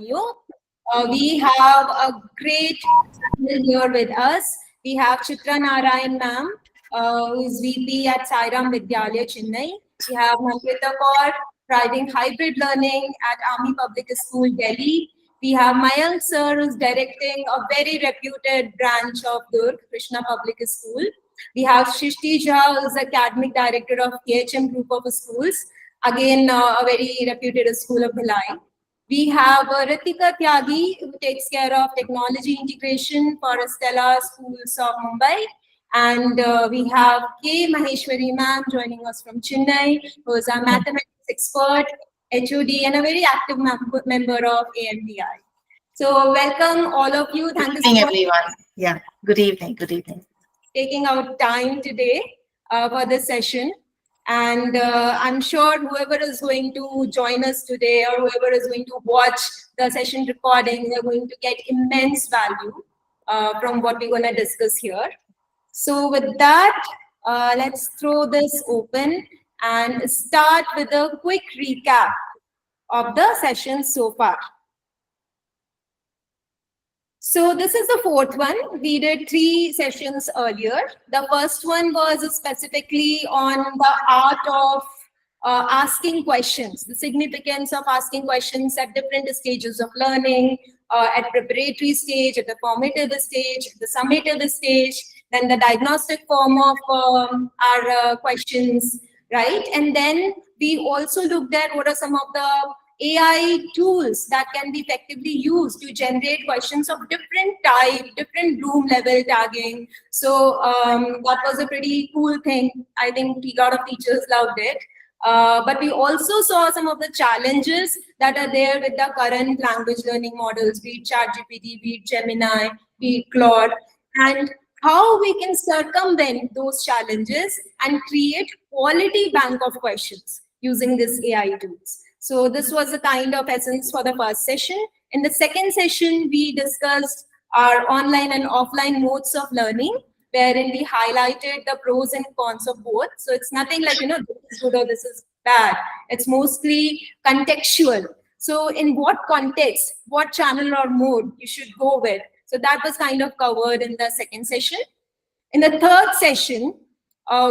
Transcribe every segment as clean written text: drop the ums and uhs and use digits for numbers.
you. We have a great panel here with us. We have Chitra Narayan ma'am, who is VP at Sairam Vidyalaya, Chennai. We have Namrita Kaur, driving hybrid learning at Army Public School, Delhi. We have Mayank sir, who's directing a very reputed branch of Durg, Krishna Public School. We have Shrishti Jha, who's academic director of KHM Group of Schools, again a very reputed school of Bhilai. We have Ritika Tyagi, who takes care of technology integration for Stella Schools of Mumbai. And we have K. Maheshwari ma'am joining us from Chennai, who is a mathematics expert, HOD, and a very active member of AMDI. So welcome all of you. Thank you so much, everyone. Yeah, good evening. Good evening. Taking out time today for this session. And I'm sure whoever is going to join us today or whoever is going to watch the session recording, they're going to get immense value from what we're going to discuss here. So with that, let's throw this open and start with a quick recap of the session so far. So this is the fourth one. We did 3 sessions earlier. The first one was specifically on the art of asking questions, the significance of asking questions at different stages of learning, at preparatory stage, at the formative stage, at the summative stage, then the diagnostic form of our questions, right? And then we also looked at what are some of the AI tools that can be effectively used to generate questions of different type, different Bloom level tagging. So that was a pretty cool thing. I think a lot of teachers loved it. But we also saw some of the challenges that are there with the current language learning models, be it ChatGPT, be it Gemini, be it Claude, and how we can circumvent those challenges and create quality bank of questions using these AI tools. So this was the kind of essence for the first session. In the second session, we discussed our online and offline modes of learning, wherein we highlighted the pros and cons of both. So it's nothing like, this is good or this is bad. It's mostly contextual. So in what context, what channel or mode you should go with. So that was kind of covered in the second session. In the third session,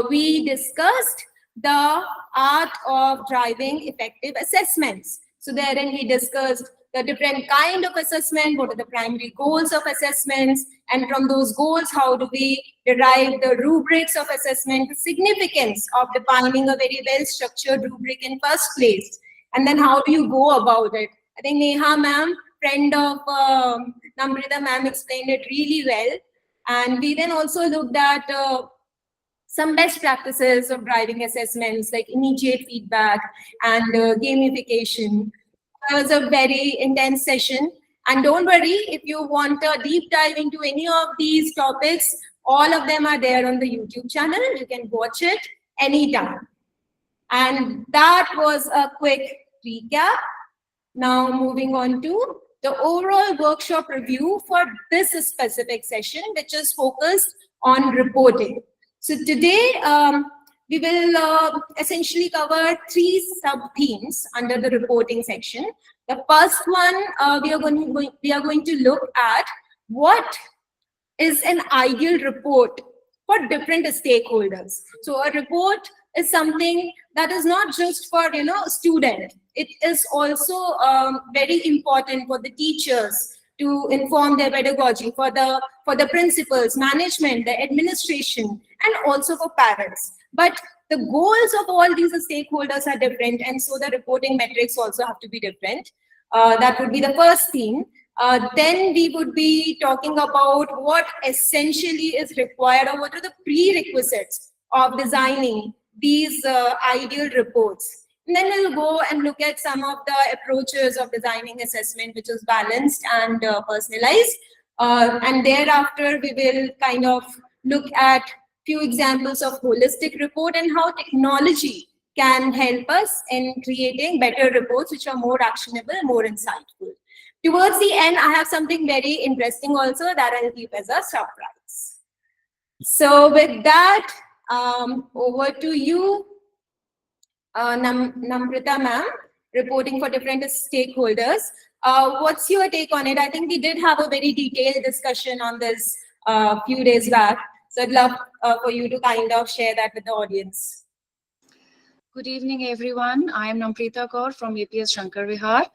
we discussed the art of driving effective assessments. So therein we discussed the different kind of assessment, what are the primary goals of assessments, and from those goals, how do we derive the rubrics of assessment, the significance of defining a very well-structured rubric in first place, and then how do you go about it. I think Neha ma'am, friend of Namrita ma'am, explained it really well. And we then also looked at some best practices of driving assessments like immediate feedback and gamification. It was a very intense session. And don't worry, if you want a deep dive into any of these topics, all of them are there on the YouTube channel. You can watch it anytime. And that was a quick recap. Now moving on to the overall workshop review for this specific session, which is focused on reporting. So today, we will essentially cover 3 sub-themes under the reporting section. The first one, we are going to look at what is an ideal report for different stakeholders. So a report is something that is not just for student. It is also very important for the teachers to inform their pedagogy, for the principals, management, the administration, and also for parents. But the goals of all these stakeholders are different, and so the reporting metrics also have to be different. That would be the first theme. Then we would be talking about what essentially is required, or what are the prerequisites of designing these ideal reports. And then we'll go and look at some of the approaches of designing assessment, which is balanced and personalized. And thereafter, we will kind of look at few examples of holistic report and how technology can help us in creating better reports, which are more actionable, more insightful. Towards the end, I have something very interesting also that I'll keep as a surprise. So with that, over to you, Namrita ma'am, reporting for different stakeholders. What's your take on it? I think we did have a very detailed discussion on this a few days back. So I'd love for you to kind of share that with the audience. Good evening, everyone. I am Namprita Kaur from APS Shankar Vihar.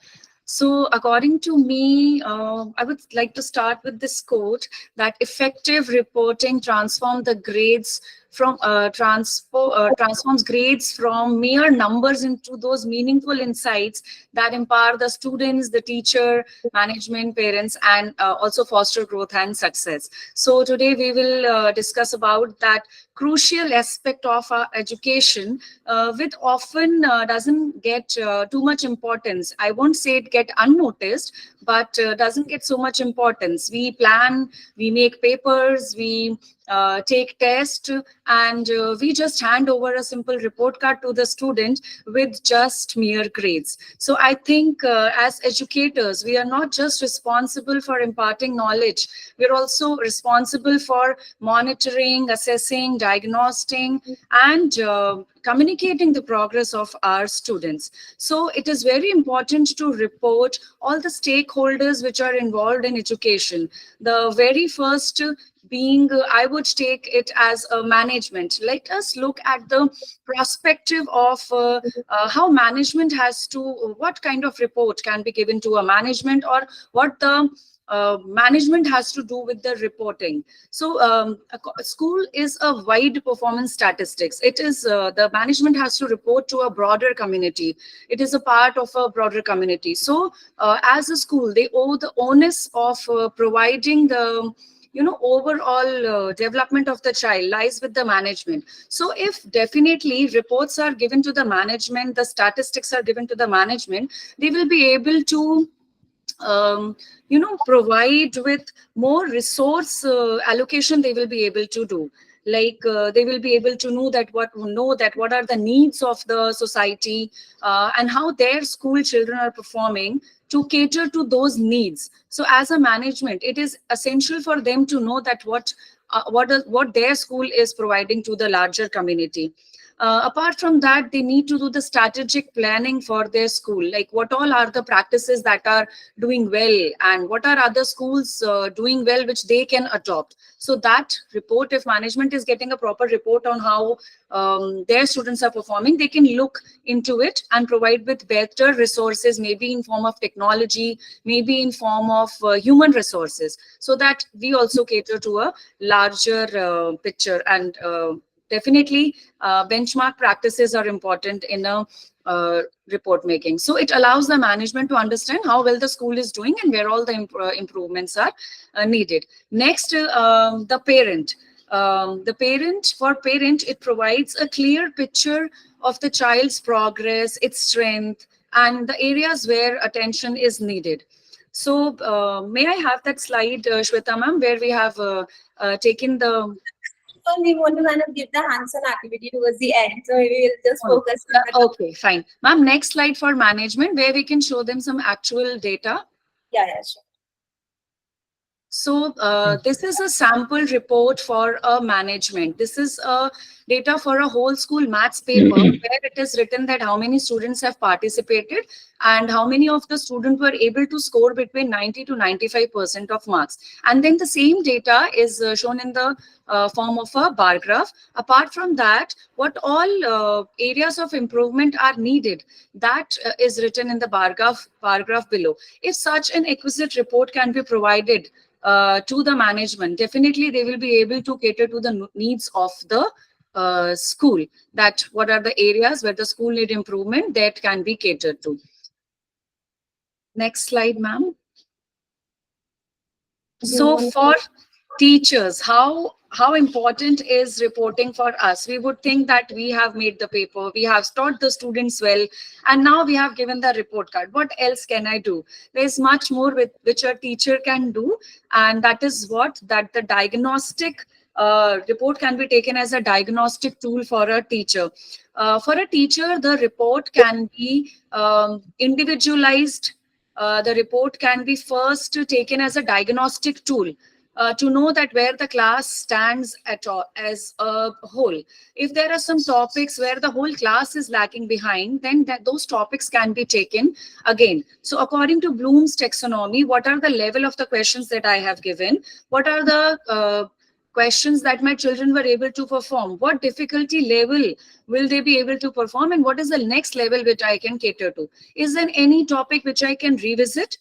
So, according to me, I would like to start with this quote that effective reporting transforms grades from mere numbers into those meaningful insights that empower the students, the teacher, management, parents, and also foster growth and success. So, today we will discuss about that crucial aspect of our education, which often doesn't get too much importance. I won't say it get unnoticed, but doesn't get so much importance. We plan, we make papers, we take tests, and we just hand over a simple report card to the student with just mere grades. So I think as educators, we are not just responsible for imparting knowledge, we're also responsible for monitoring, assessing, diagnosing, and communicating the progress of our students. So it is very important to report all the stakeholders which are involved in education. The very first being, I would take it as a management. Let us look at the perspective of how management has to, what kind of report can be given to a management, or what the management has to do with the reporting. So a school is a wide performance statistics. It is the management has to report to a broader community. It is a part of a broader community. So as a school, they owe the onus of providing the overall development of the child lies with the management. So if definitely reports are given to the management, the statistics are given to the management, they will be able to provide with more resource allocation. They will be able to do, like they will be able to know that what are the needs of the society, and how their school children are performing to cater to those needs. So as a management, it is essential for them to know that what their school is providing to the larger community. Apart from that, they need to do the strategic planning for their school, like what all are the practices that are doing well, and what are other schools doing well which they can adopt. So that report, if management is getting a proper report on how their students are performing, they can look into it and provide with better resources, maybe in form of technology, maybe in form of human resources, so that we also cater to a larger picture. And definitely benchmark practices are important in a report making. So it allows the management to understand how well the school is doing and where all the improvements are needed. Next, the parent. For parent, it provides a clear picture of the child's progress, its strength, and the areas where attention is needed. So may I have that slide, Shweta ma'am, where we have taken the... So we want to kind of give the hands-on activity towards the end. So we will just focus on the... Okay, fine. Ma'am, next slide for management, where we can show them some actual data. Yeah, sure. So this is a sample report for a management. This is a data for a whole school maths paper where it is written that how many students have participated and how many of the students were able to score between 90 to 95% of marks. And then the same data is shown in the form of a bar graph. Apart from that, what all areas of improvement are needed, that is written in the bar graph below. If such an exquisite report can be provided to the management, definitely they will be able to cater to the needs of the school, that what are the areas where the school need improvement that can be catered to. Next slide, ma'am. So for teachers, how important is reporting for us? We would think that we have made the paper, we have taught the students well, and now we have given the report card. What else can I do? There's much more which a teacher can do, and that is that the diagnostic report can be taken as a diagnostic tool for a teacher. For a teacher, the report can be individualized. The report can be first taken as a diagnostic tool. to know that where the class stands at all as a whole. If there are some topics where the whole class is lagging behind, then those topics can be taken again. So according to Bloom's taxonomy, what are the level of the questions that I have given? What are the questions that my children were able to perform? What difficulty level will they be able to perform? And what is the next level which I can cater to? Is there any topic which I can revisit?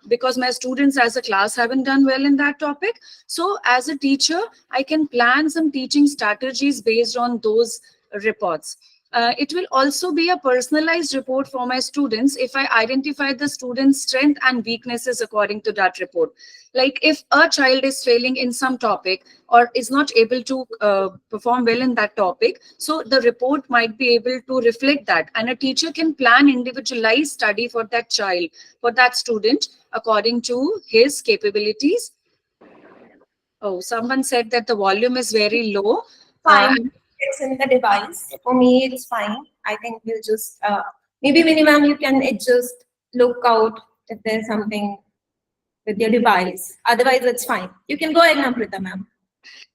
Because my students as a class haven't done well in that topic. So as a teacher, I can plan some teaching strategies based on those reports. It will also be a personalized report for my students if I identify the student's strength and weaknesses according to that report. Like if a child is failing in some topic or is not able to perform well in that topic, so the report might be able to reflect that, and a teacher can plan individualized study for that child, for that student, according to his capabilities. Oh, someone said that the volume is very low. Fine. It's in the device. For me, it's fine. I think we'll just, maybe minimum you can just look out if there's something with your device. Otherwise, it's fine. You can go ahead, Namrita, ma'am.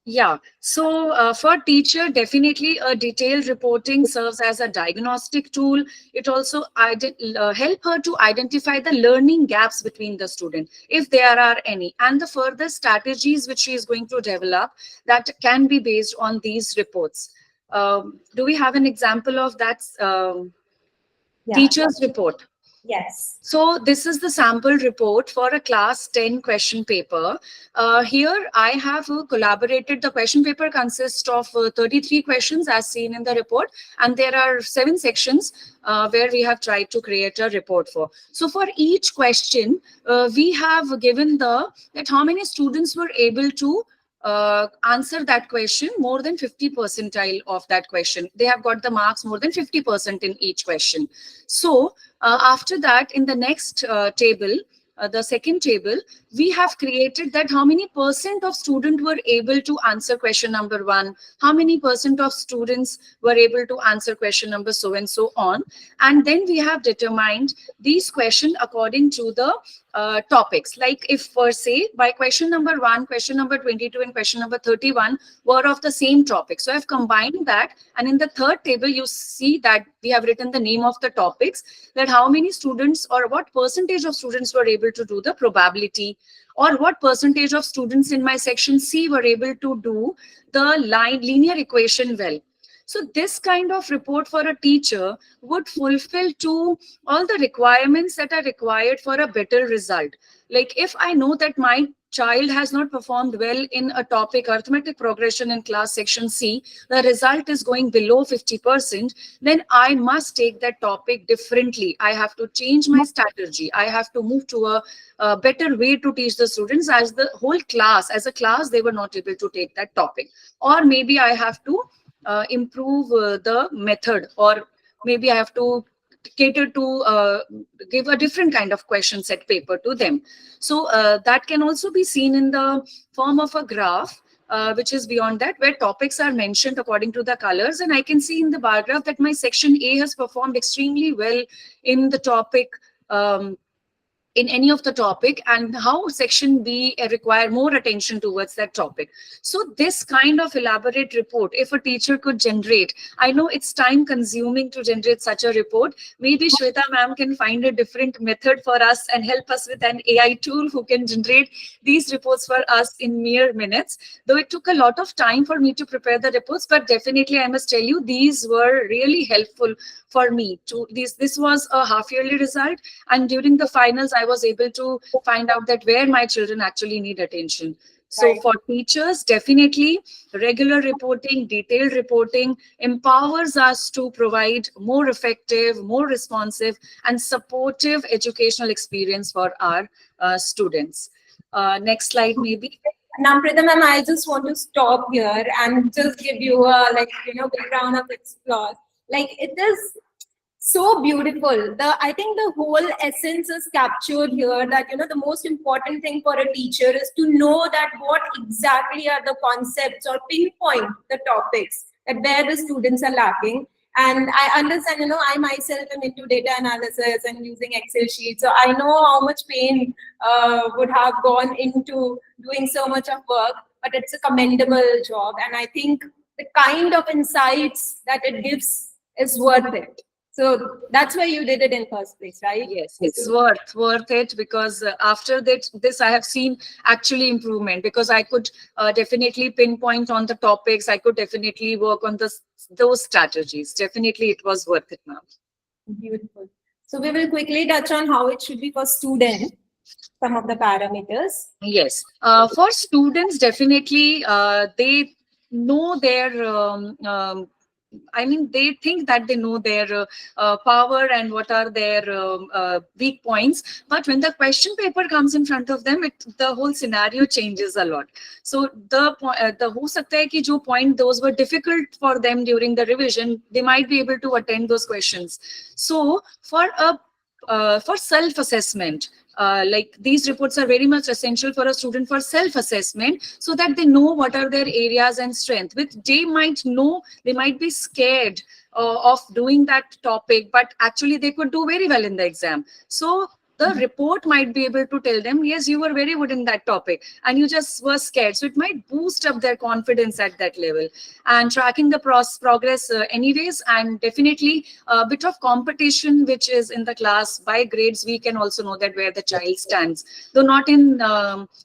Yeah, so for teacher, definitely a detailed reporting serves as a diagnostic tool. It also help her to identify the learning gaps between the student, if there are any, and the further strategies which she is going to develop that can be based on these reports. Do we have an example of that teacher's report? Yes. So this is the sample report for a class 10 question paper. Here I have collaborated. The question paper consists of 33 questions as seen in the report, and there are 7 sections where we have tried to create a report for. So for each question, we have given that how many students were able to answer that question more than 50 percentile of that question. They have got the marks more than 50% in each question. So after that, in the next table, the second table, we have created that how many percent of students were able to answer question number 1, how many percent of students were able to answer question number so and so on. And then we have determined these questions according to the topics. Like if for say by question number 1, question number 22 and question number 31 were of the same topic. So I've combined that, and in the third table you see that we have written the name of the topics, that how many students or what percentage of students were able to do the probability, or what percentage of students in my section C were able to do the linear equation well. So this kind of report for a teacher would fulfill to all the requirements that are required for a better result. Like if I know that my child has not performed well in a topic, arithmetic progression in class section C, the result is going below 50%, then I must take that topic differently. I have to change my strategy. I have to move to a better way to teach the students, as the whole class, as a class, they were not able to take that topic. Or maybe I have to improve the method, or maybe I have to cater to give a different kind of question set paper to them. So that can also be seen in the form of a graph, which is beyond that, where topics are mentioned according to the colors. And I can see in the bar graph that my section A has performed extremely well in the topic, in any of the topic, and how section B require more attention towards that topic. So this kind of elaborate report, if a teacher could generate, I know it's time consuming to generate such a report. Maybe Shweta ma'am can find a different method for us and help us with an AI tool who can generate these reports for us in mere minutes. Though it took a lot of time for me to prepare the reports, but definitely I must tell you, these were really helpful for me. This was a half-yearly result, and during the finals, I was able to find out that where my children actually need attention. So Right. for teachers, definitely regular reporting, detailed reporting empowers us to provide more effective, more responsive, and supportive educational experience for our students. Next slide, maybe. Namrita ma'am, I just want to stop here and just give you a big round of applause. Like it is so beautiful. I think the whole essence is captured here, that the most important thing for a teacher is to know that what exactly are the concepts, or pinpoint the topics that where the students are lacking, And I understand, I myself am into data analysis and using Excel sheets. So I know how much pain would have gone into doing so much of work, but it's a commendable job. And I think the kind of insights that it gives is worth it. So that's why you did it in first place, right? Yes, it's worth it, because after that this I have seen actually improvement, because I could definitely pinpoint on the topics. I could definitely work on those strategies. Definitely, it was worth it, ma'am. Beautiful. So we will quickly touch on how it should be for students, some of the parameters. Yes, for students, definitely they know their I mean, they think that they know their power and what are their weak points. But when the question paper comes in front of them, the whole scenario changes a lot. So the ho sakta hai ki jo point those were difficult for them during the revision, they might be able to attend those questions. So for self-assessment, like these reports are very much essential for a student for self-assessment, so that they know what are their areas and strength, which they might know. They might be scared of doing that topic, but actually they could do very well in the exam. So the report might be able to tell them, yes, you were very good in that topic and you just were scared. So it might boost up their confidence at that level. And tracking the progress anyways, and definitely a bit of competition which is in the class by grades, we can also know that where the child stands, though not in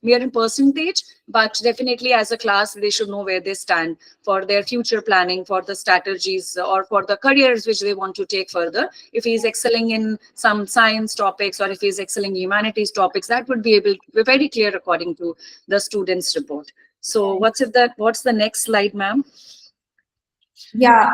mere in percentage, but definitely as a class they should know where they stand for their future planning, for the strategies, or for the careers which they want to take further. If he is excelling in some science topics, or if he is excelling in humanities topics, that would be able to be very clear according to the student's report. So what's the next slide, ma'am? Yeah,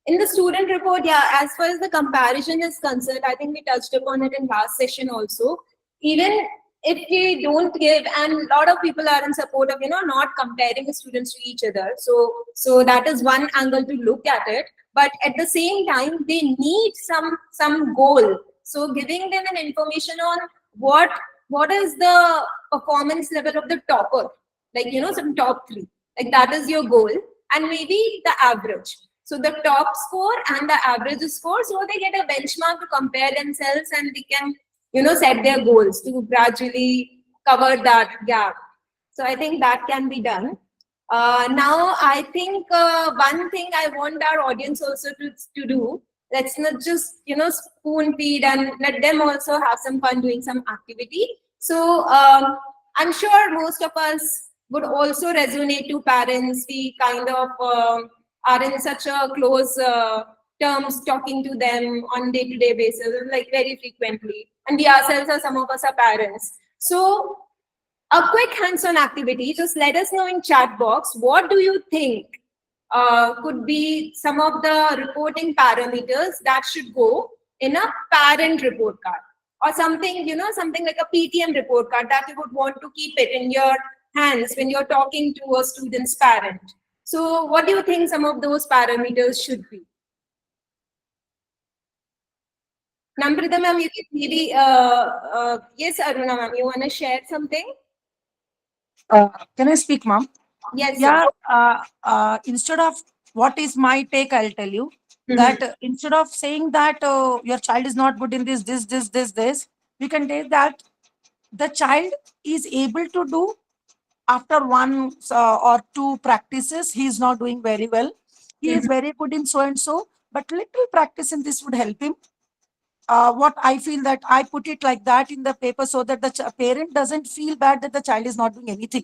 in the student report, yeah, as far as the comparison is concerned, I think we touched upon it in last session also. Even if we don't give, and a lot of people are in support of, not comparing the students to each other. So that is one angle to look at it. But at the same time, they need some goal. So giving them an information on what is the performance level of the topper, like, some top three, like that is your goal, and maybe the average. So the top score and the average score, so they get a benchmark to compare themselves, and they can, set their goals to gradually cover that gap. So I think that can be done. Now, I think one thing I want our audience also to do, let's not just, spoon feed, and let them also have some fun doing some activity. So I'm sure most of us would also resonate to parents. We kind of are in such a close terms talking to them on day-to-day basis, like very frequently. And we ourselves are, some of us are parents. So a quick hands-on activity, just let us know in chat box, what do you think could be some of the reporting parameters that should go in a parent report card, or something, something like a PTM report card that you would want to keep it in your hands when you're talking to a student's parent. So what do you think some of those parameters should be? Namrita ma'am, you can maybe, yes, Aruna ma'am, you want to share something? Can I speak, ma'am? Yes. Yeah. Instead of what is my take, I'll tell you that instead of saying that your child is not good in this, we can take that the child is able to do after one or two practices. He is not doing very well. He is very good in so and so, but little practice in this would help him. What I feel that I put it like that in the paper, so that the parent doesn't feel bad that the child is not doing anything.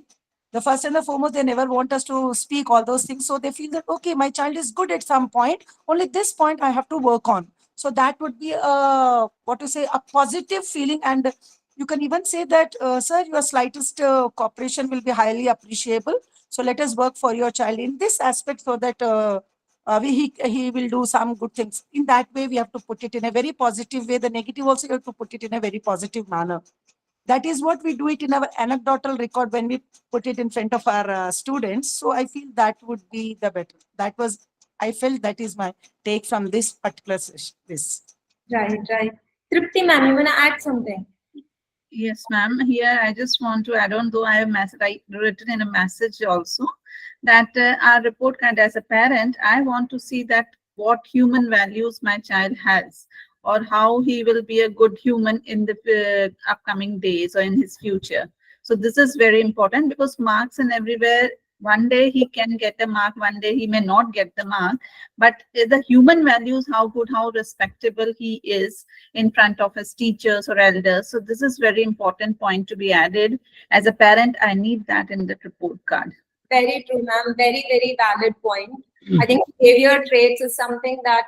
The first and the foremost, they never want us to speak all those things. So they feel that, okay, my child is good at some point, only this point I have to work on. So that would be what to say, a positive feeling. And you can even say that, sir, your slightest cooperation will be highly appreciable. So let us work for your child in this aspect, so that he will do some good things. In that way, we have to put it in a very positive way. The negative also, you have to put it in a very positive manner. That is what we do it in our anecdotal record when we put it in front of our students. So I feel that would be the better. I felt that is my take from this particular session. Right. Tripti ma'am, you want to add something? Yes, ma'am. Here, I just want to add on, though I have written in a message also, that our report card as a parent, I want to see that what human values my child has, or how he will be a good human in the upcoming days or in his future. So this is very important, because marks and everywhere, one day he can get a mark, one day he may not get the mark, but the human values, how good, how respectable he is in front of his teachers or elders. So this is very important point to be added. As a parent, I need that in the report card. Very true, ma'am. Very, very valid point. I think behavior traits is something that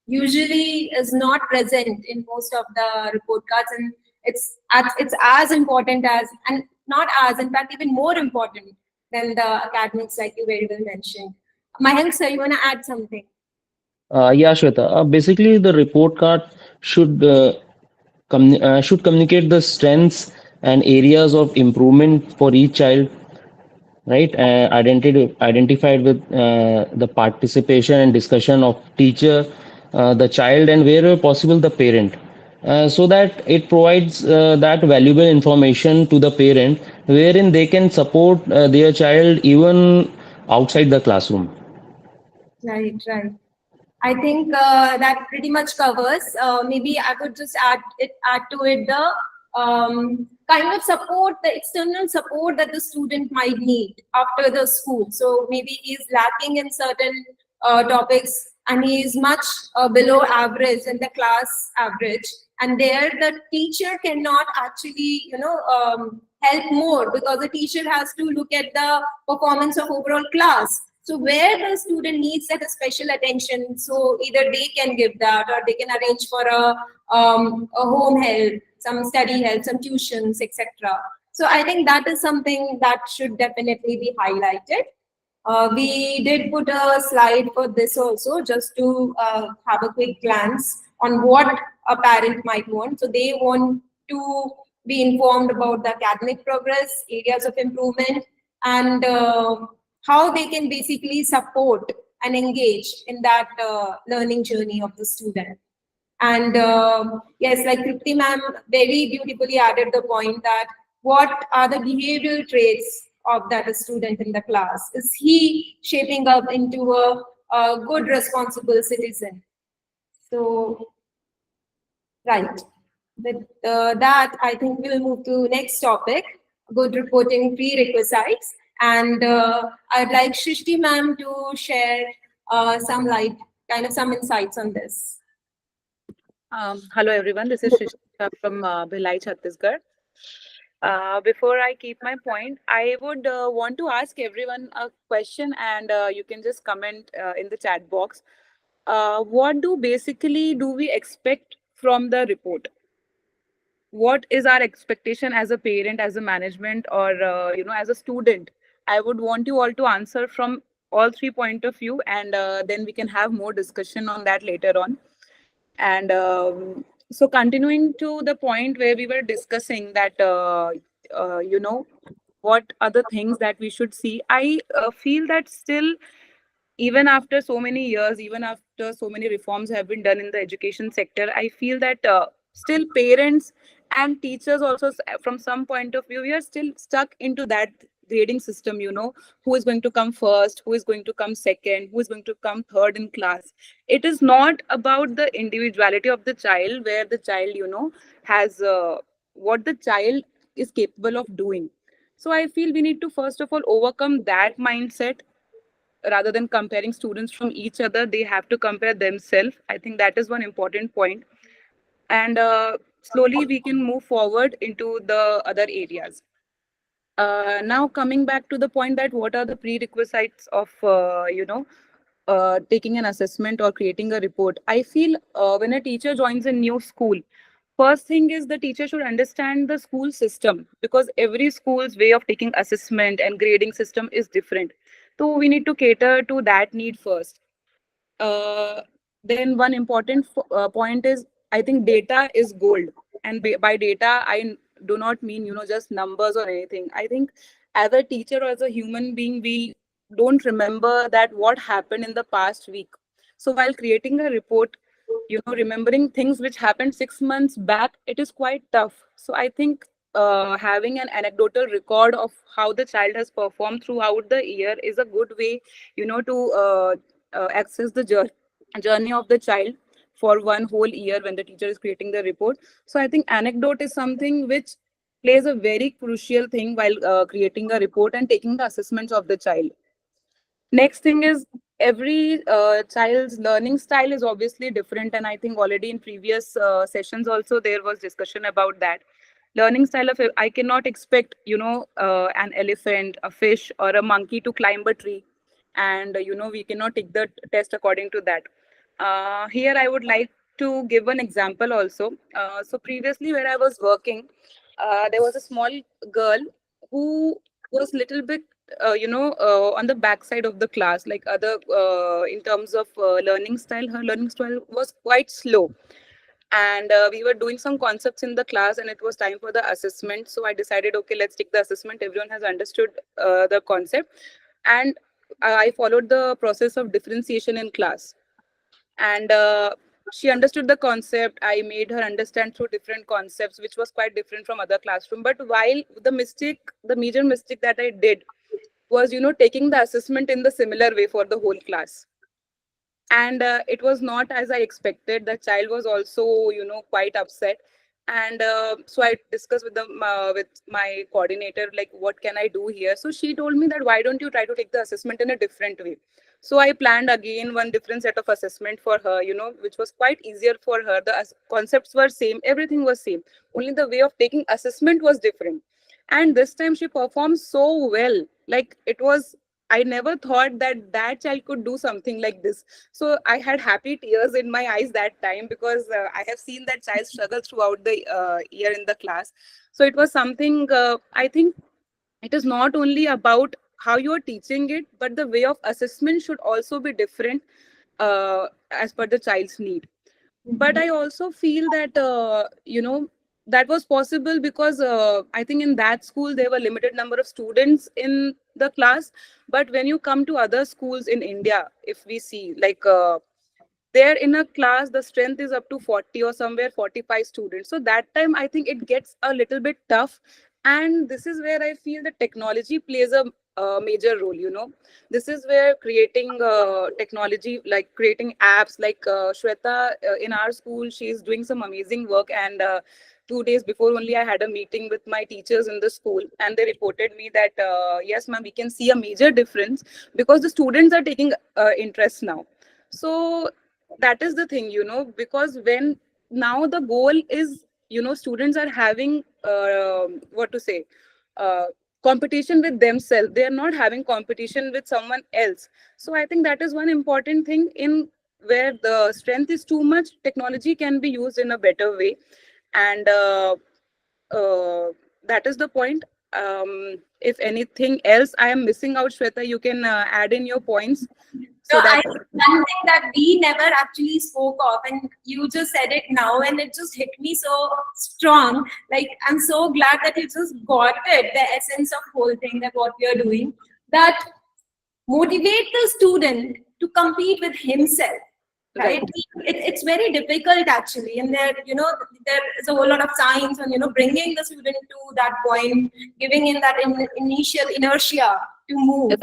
usually is not present in most of the report cards, and it's as important as, and not as, in fact, even more important than the academics, like you very well mentioned. Mahel, sir, you want to add something? Yeah, Shweta. Basically, the report card should should communicate the strengths and areas of improvement for each child, right? Identified with the participation and discussion of teacher, the child, and wherever possible, the parent. So that it provides that valuable information to the parent, wherein they can support their child even outside the classroom. Right, right. I think that pretty much covers. Maybe I would just add to it the kind of support, the external support that the student might need after the school. So maybe he's lacking in certain topics, and he is much below average in the class average. And there, the teacher cannot actually, help more, because the teacher has to look at the performance of overall class. So where the student needs that special attention, so either they can give that, or they can arrange for a home help, some study help, some tuitions, etc. So I think that is something that should definitely be highlighted. We did put a slide for this also, just to have a quick glance on what a parent might want. So they want to be informed about the academic progress, areas of improvement, and how they can basically support and engage in that learning journey of the student. And yes, like Tripti ma'am very beautifully added the point that what are the behavioral traits of that student in the class? Is he shaping up into a good, responsible citizen? So, right. With that, I think we'll move to next topic, good reporting prerequisites. And I'd like Shrishti ma'am to share some light, kind of some insights on this. Hello everyone, this is Shrishti from Bhilai, Chhattisgarh. Before I keep my point, I would want to ask everyone a question, and you can just comment in the chat box. What do we expect from the report? What is our expectation as a parent, as a management, or as a student? I would want you all to answer from all three point of view, and then we can have more discussion on that later on. And so continuing to the point where we were discussing that, what are the things that we should see, I feel that still, even after so many years, even after so many reforms have been done in the education sector, I feel that still parents and teachers also, from some point of view, we are still stuck into that grading system, who is going to come first, who is going to come second, who is going to come third in class. It is not about the individuality of the child, where the child, has what the child is capable of doing. So I feel we need to first of all overcome that mindset. Rather than comparing students from each other, they have to compare themselves. I think that is one important point. And slowly we can move forward into the other areas. Now coming back to the point that what are the prerequisites of taking an assessment or creating a report. I feel when a teacher joins a new school, first thing is the teacher should understand the school system, because every school's way of taking assessment and grading system is different. So we need to cater to that need first. uh, then one important point is, I think data is gold. And by data, do not mean, just numbers or anything. I think as a teacher or as a human being, we don't remember that what happened in the past week. So while creating a report, remembering things which happened 6 months back, it is quite tough. So I think having an anecdotal record of how the child has performed throughout the year is a good way, to access the journey of the child for one whole year when the teacher is creating the report. So I think anecdote is something which plays a very crucial thing while creating a report and taking the assessments of the child. Next thing is every child's learning style is obviously different, and I think already in previous sessions also there was discussion about that. Learning style of I cannot expect an elephant, a fish, or a monkey to climb a tree, and we cannot take the test according to that. Here I would like to give an example also. So previously where I was working, there was a small girl who was little bit on the backside of the class, like other in terms of learning style. Her learning style was quite slow, and we were doing some concepts in the class, and it was time for the assessment. So I decided, okay, let's take the assessment. Everyone has understood the concept, and I followed the process of differentiation in class, and she understood the concept. I made her understand through different concepts, which was quite different from other classroom. But while the major mistake that I did was taking the assessment in the similar way for the whole class, and it was not as I expected. The child was also quite upset, and so I discussed with my coordinator, like, what can I do here? So she told me that, why don't you try to take the assessment in a different way? So I planned again one different set of assessment for her, which was quite easier for her. The concepts were same, everything was same, only the way of taking assessment was different. And this time she performed so well, like, it was, I never thought that that child could do something like this. So I had happy tears in my eyes that time, because I have seen that child struggle throughout the year in the class. So it was something, I think it is not only about how you are teaching it, but the way of assessment should also be different as per the child's need. But I also feel that that was possible because I think in that school there were limited number of students in the class. But when you come to other schools in India, if we see, like, there in a class the strength is up to 40 or somewhere 45 students, so that time I think it gets a little bit tough. And this is where I feel that technology plays a major role. This is where creating technology, like creating apps, like Shweta in our school, she is doing some amazing work. And 2 days before only I had a meeting with my teachers in the school, and they reported me that yes ma'am, we can see a major difference because the students are taking interest now. So that is the thing, because when now the goal is, students are having what to say, uh, competition with themselves. They are not having competition with someone else. So I think that is one important thing. In where the strength is too much, technology can be used in a better way. And that is the point. If anything else I am missing out, Shweta, you can add in your points. So No, I that, think one thing that we never actually spoke of, and you just said it now, and it just hit me so strong. Like, I'm so glad that you just got it, the essence of whole thing, that what we are doing, that motivate the student to compete with himself. Right? It's very difficult actually, and there is a whole lot of science on bringing the student to that point, giving in that initial inertia to move.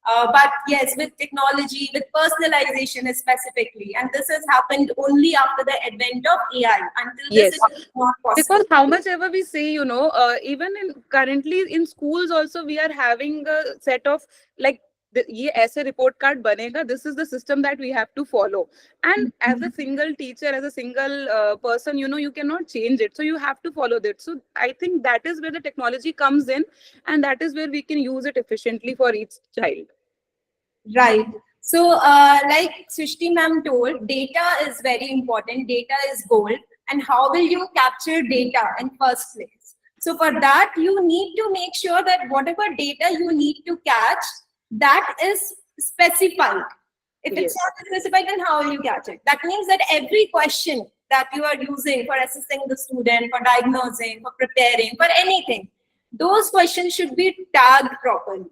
But yes, with technology, with personalization specifically, and this has happened only after the advent of AI. Until this, yes, it was not possible. because how much ever we say, even in currently in schools also, we are having a set of, like, ये ऐसे report card बनेगा, this is the system that we have to follow. And as a single teacher, as a single person, you cannot change it, so you have to follow that. So I think that is where the technology comes in, and that is where we can use it efficiently for each child. Right. So, like Srishti ma'am told, data is very important. Data is gold. And how will you capture data in first place? So for that, you need to make sure that whatever data you need to catch, that is specified. If it's Yes. not specified, then how will you catch it? That means that every question that you are using for assessing the student, for diagnosing, for preparing, for anything, those questions should be tagged properly.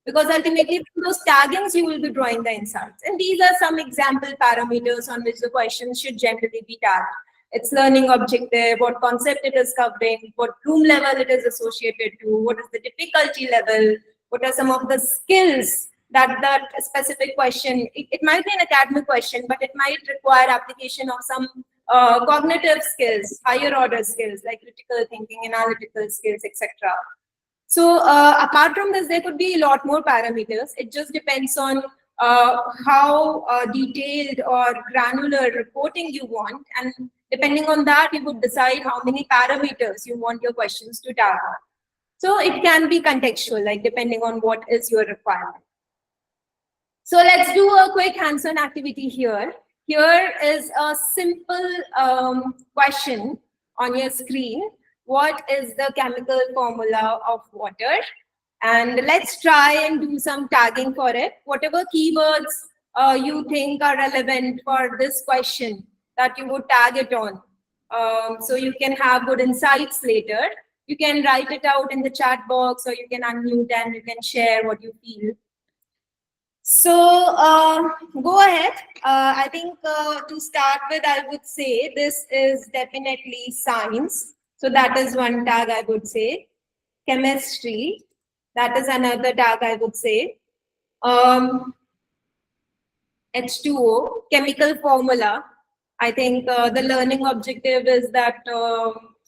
Because ultimately, from those taggings, you will be drawing the insights. And these are some example parameters on which the questions should generally be tagged. Its learning objective, what concept it is covering, what room level it is associated to, what is the difficulty level, what are some of the skills that specific question, it might be an academic question, but it might require application of some cognitive skills, higher order skills like critical thinking, analytical skills, etc. So apart from this, there could be a lot more parameters. It just depends on how detailed or granular reporting you want, and depending on that, you would decide how many parameters you want your questions to tag on. So it can be contextual, like depending on what is your requirement. So let's do a quick hands-on activity here. Here is a simple question on your screen. What is the chemical formula of water? And let's try and do some tagging for it. Whatever keywords you think are relevant for this question, that you would tag it on. So you can have good insights later. You can write it out in the chat box, or you can unmute and you can share what you feel. So go ahead. I think to start with, I would say this is definitely science. So that is one tag I would say. Chemistry, that is another tag I would say. H2O, chemical formula. I think the learning objective is that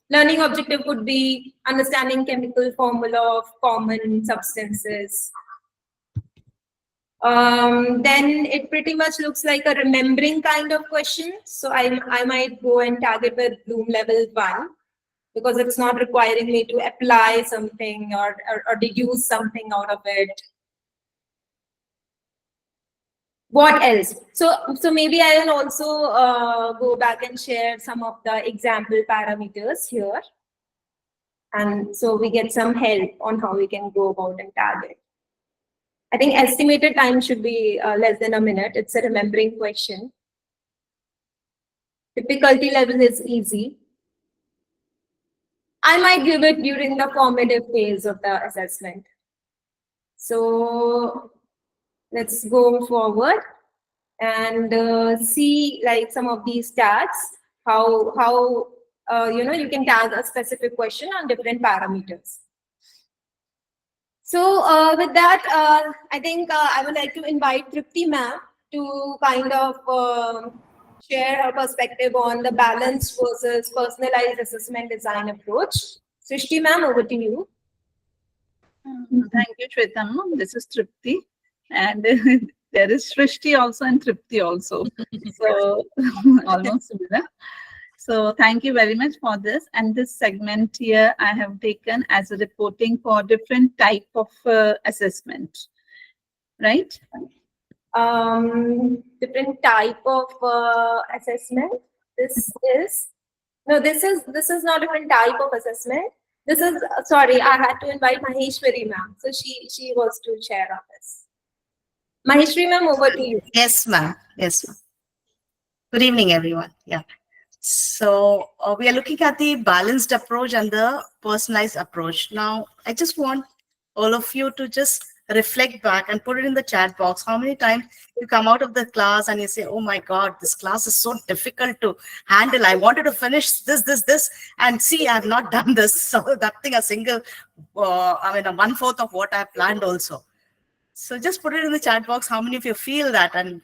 learning objective would be understanding chemical formula of common substances. Then it pretty much looks like a remembering kind of question. So I might go and tag it with Bloom level 1, because it's not requiring me to apply something or deduce something out of it. What else? So maybe I will also go back and share some of the example parameters here. And so we get some help on how we can go about and tag it. I think estimated time should be less than a minute. It's a remembering question. Difficulty level is easy. I might give it during the formative phase of the assessment. So let's go forward and see like some of these tags, how you can tag a specific question on different parameters. So with that, I think I would like to invite Tripti ma'am to kind of share her perspective on the balanced versus personalized assessment design approach. Srishti ma'am, over to you. Thank you, Shwetam. This is Tripti. And there is Srishti also and Tripti also. So almost similar. So thank you very much for this. And this segment here I have taken as a reporting for different type of assessment, right? Different type of assessment. This is not different type of assessment. This is sorry, I had to invite Maheshwari ma'am. So she was to share on this. Maheshwari ma'am, over to you. Yes, ma'am. Yes, ma'am. Good evening, everyone. Yeah. So we are looking at the balanced approach and the personalized approach. Now, I just want all of you to just reflect back and put it in the chat box. How many times you come out of the class and you say, oh my God, this class is so difficult to handle. I wanted to finish this, and see, I have not done this. So that thing, a single, a 1/4 of what I have planned also. So just put it in the chat box. How many of you feel that, and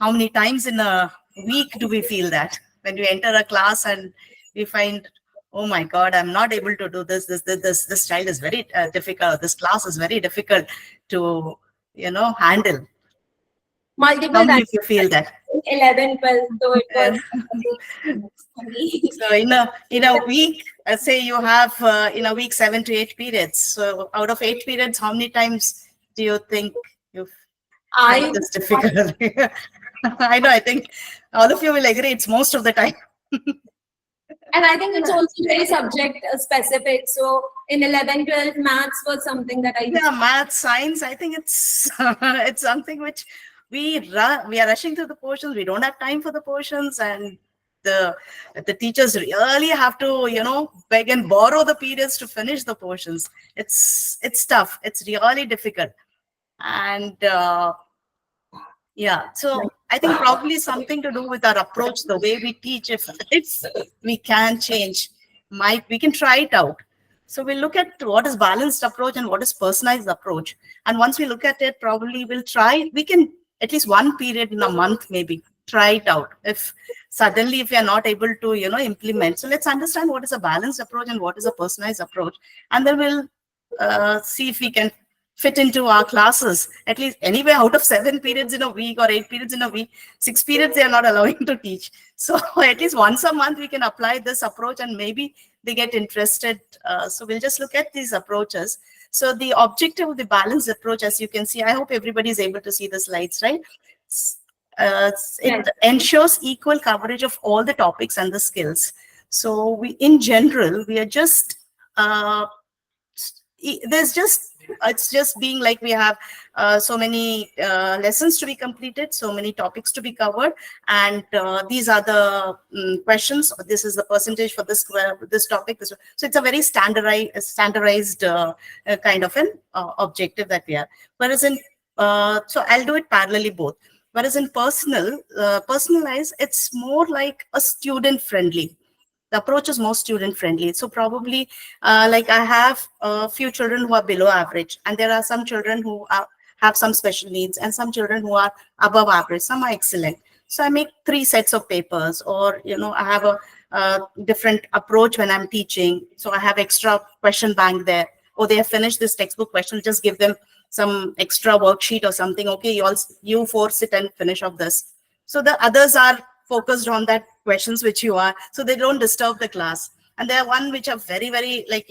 how many times in a week do we feel that when we enter a class and we find, oh my God, I'm not able to do this. This child is very difficult. This class is very difficult to handle. Multiple How many times. of you feel that? 11, 12. So it was. So in a week, say you have in a week 7 to 8 periods. So out of 8 periods, how many times do you think you've find this difficult? I know. I think all of you will agree. It's most of the time. And I think it's also very subject specific. So in 11, 12, maths was something that maths, science. I think it's it's something which we are rushing through the portions. We don't have time for the portions, and the teachers really have to beg and borrow the periods to finish the portions. It's tough. It's really difficult, and yeah. So I think probably something to do with our approach, the way we teach. If we can change, we can try it out. So we'll look at what is balanced approach and what is personalized approach. And once we look at it, probably we'll try, we can at least one period in a month, maybe try it out. If suddenly, if we are not able to, implement, so let's understand what is a balanced approach and what is a personalized approach. And then we'll see if we can fit into our classes at least anywhere out of 7 periods in a week or 8 periods in a week. 6 periods they are not allowing to teach, so at least once a month we can apply this approach and maybe they get interested. So we'll just look at these approaches. So the objective of the balanced approach, as you can see, I hope everybody is able to see the slides, right? It ensures equal coverage of all the topics and the skills. So we, in general, we are just there's just, it's just being like we have so many lessons to be completed, so many topics to be covered, and these are the questions. This is the percentage for this topic. So it's a very standardized kind of an objective that we have. Whereas in so I'll do it parallelly both. Whereas in personalized, it's more like a student friendly. The approach is more student friendly. So probably like I have a few children who are below average, and there are some children who have some special needs, and some children who are above average, some are excellent. So I make 3 sets of papers, or I have a different approach when I'm teaching. So I have extra question bank there, or they have finished this textbook question, just give them some extra worksheet or something. Okay, you 4 sit and finish off this. So the others are focused on that questions which you are, so they don't disturb the class. And there are one which are very, very like,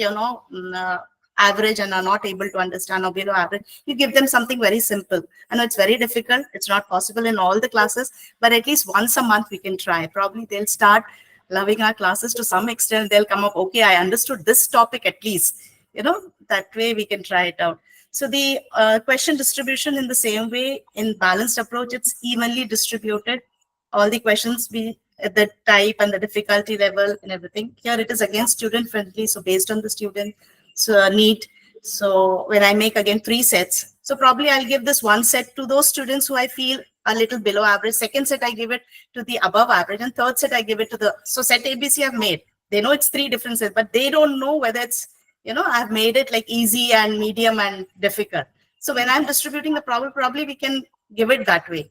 average and are not able to understand, or below average. You give them something very simple. I know it's very difficult. It's not possible in all the classes, but at least once a month we can try. Probably they'll start loving our classes to some extent. They'll come up, okay, I understood this topic at least. That way we can try it out. So the question distribution in the same way, in balanced approach, it's evenly distributed. All the questions be the type and the difficulty level and everything. Here it is again student friendly, so based on the student need. So when I make again 3 sets, so probably I'll give this one set to those students who I feel a little below average. Second set I give it to the above average, and third set I give it to the, so set ABC I've made. They know it's 3 different sets, but they don't know whether it's, I've made it like easy and medium and difficult. So when I'm distributing the problem, probably we can give it that way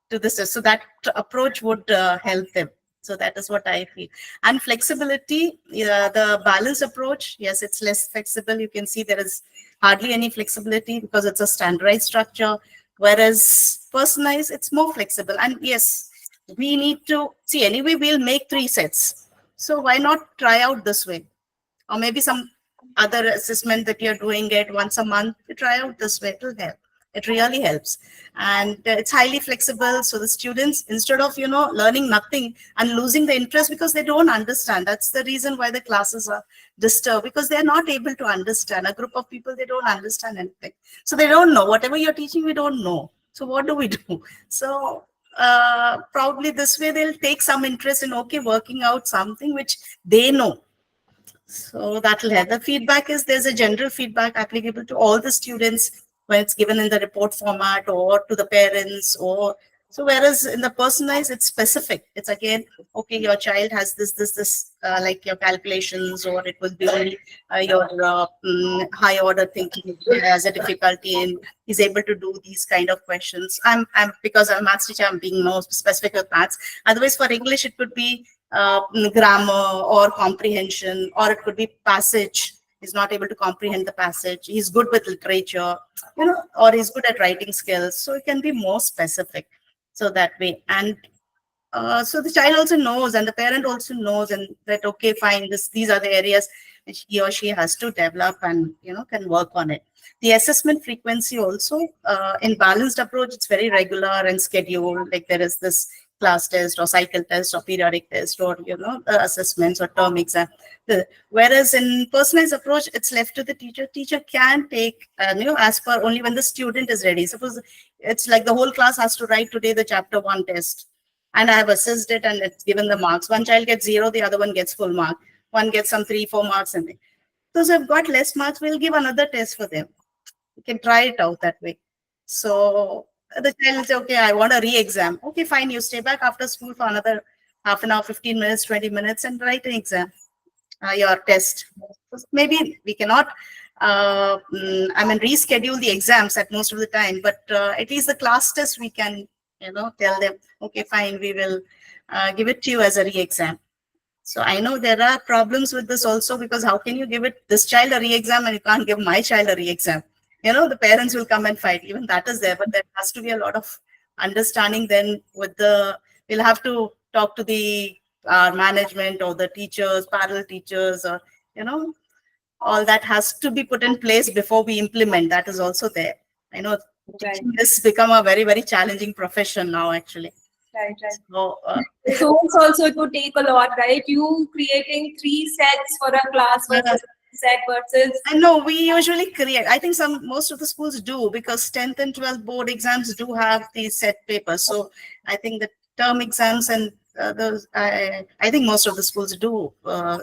to this. So that approach would help them. So that is what I feel. And flexibility, the balanced approach, yes, it's less flexible. You can see there is hardly any flexibility because it's a standardized structure. Whereas personalized, it's more flexible. And yes, we need to see, anyway, we'll make 3 sets. So why not try out this way? Or maybe some other assessment that you're doing it once a month, you try out this way, it will help. It really helps. And it's highly flexible. So the students, instead of, learning nothing and losing the interest because they don't understand, that's the reason why the classes are disturbed, because they're not able to understand. A group of people, they don't understand anything. So they don't know. Whatever you're teaching, we don't know. So what do we do? So probably this way they'll take some interest in, okay, working out something which they know. So that will help. The feedback is, there's a general feedback applicable to all the students when it's given in the report format, or to the parents, or so. Whereas in the personalized, it's specific. It's again, okay, your child has this, like your calculations, or it will be your high order thinking has a difficulty in, is able to do these kind of questions. I'm because I'm a maths teacher, I'm being more specific with maths. Otherwise, for English, it could be grammar or comprehension, or it could be passage. He's not able to comprehend the passage. He's good with literature, or he's good at writing skills. So it can be more specific. So that way. And so the child also knows, and the parent also knows, and that, okay, fine, these are the areas which he or she has to develop and, can work on it. The assessment frequency also, in balanced approach, it's very regular and scheduled. Like there is this class test or cycle test or periodic test, or assessments or term exam. Whereas in personalized approach, it's left to the teacher. Teacher can take as per only when the student is ready. Suppose it's like the whole class has to write today the chapter 1 test, and I have assessed it and it's given the marks. One child gets 0, the other one gets full mark. One gets some 3-4 marks, and those who have got less marks, we'll give another test for them. You can try it out that way. So the child will say, okay, I want a re-exam. Okay, fine, you stay back after school for another half an hour, 15 minutes, 20 minutes, and write an exam. your test. Maybe we cannot, reschedule the exams at most of the time, but at least the class test we can, tell them, okay, fine, we will give it to you as a re-exam. So I know there are problems with this also, because how can you give this child a re-exam and you can't give my child a re-exam? The parents will come and fight. Even that is there, but there has to be a lot of understanding then we'll have to talk to the management or the teachers, parallel teachers, or, all that has to be put in place before we implement. That is also there. I know Right. teaching has become a very, very challenging profession now, actually. Right, right. So, So it's also to take a lot, right? You creating 3 sets for a class versus set versus. I know we usually create. I think most of the schools do, because 10th and 12th board exams do have these set papers. So I think the term exams and those, I think most of the schools do. But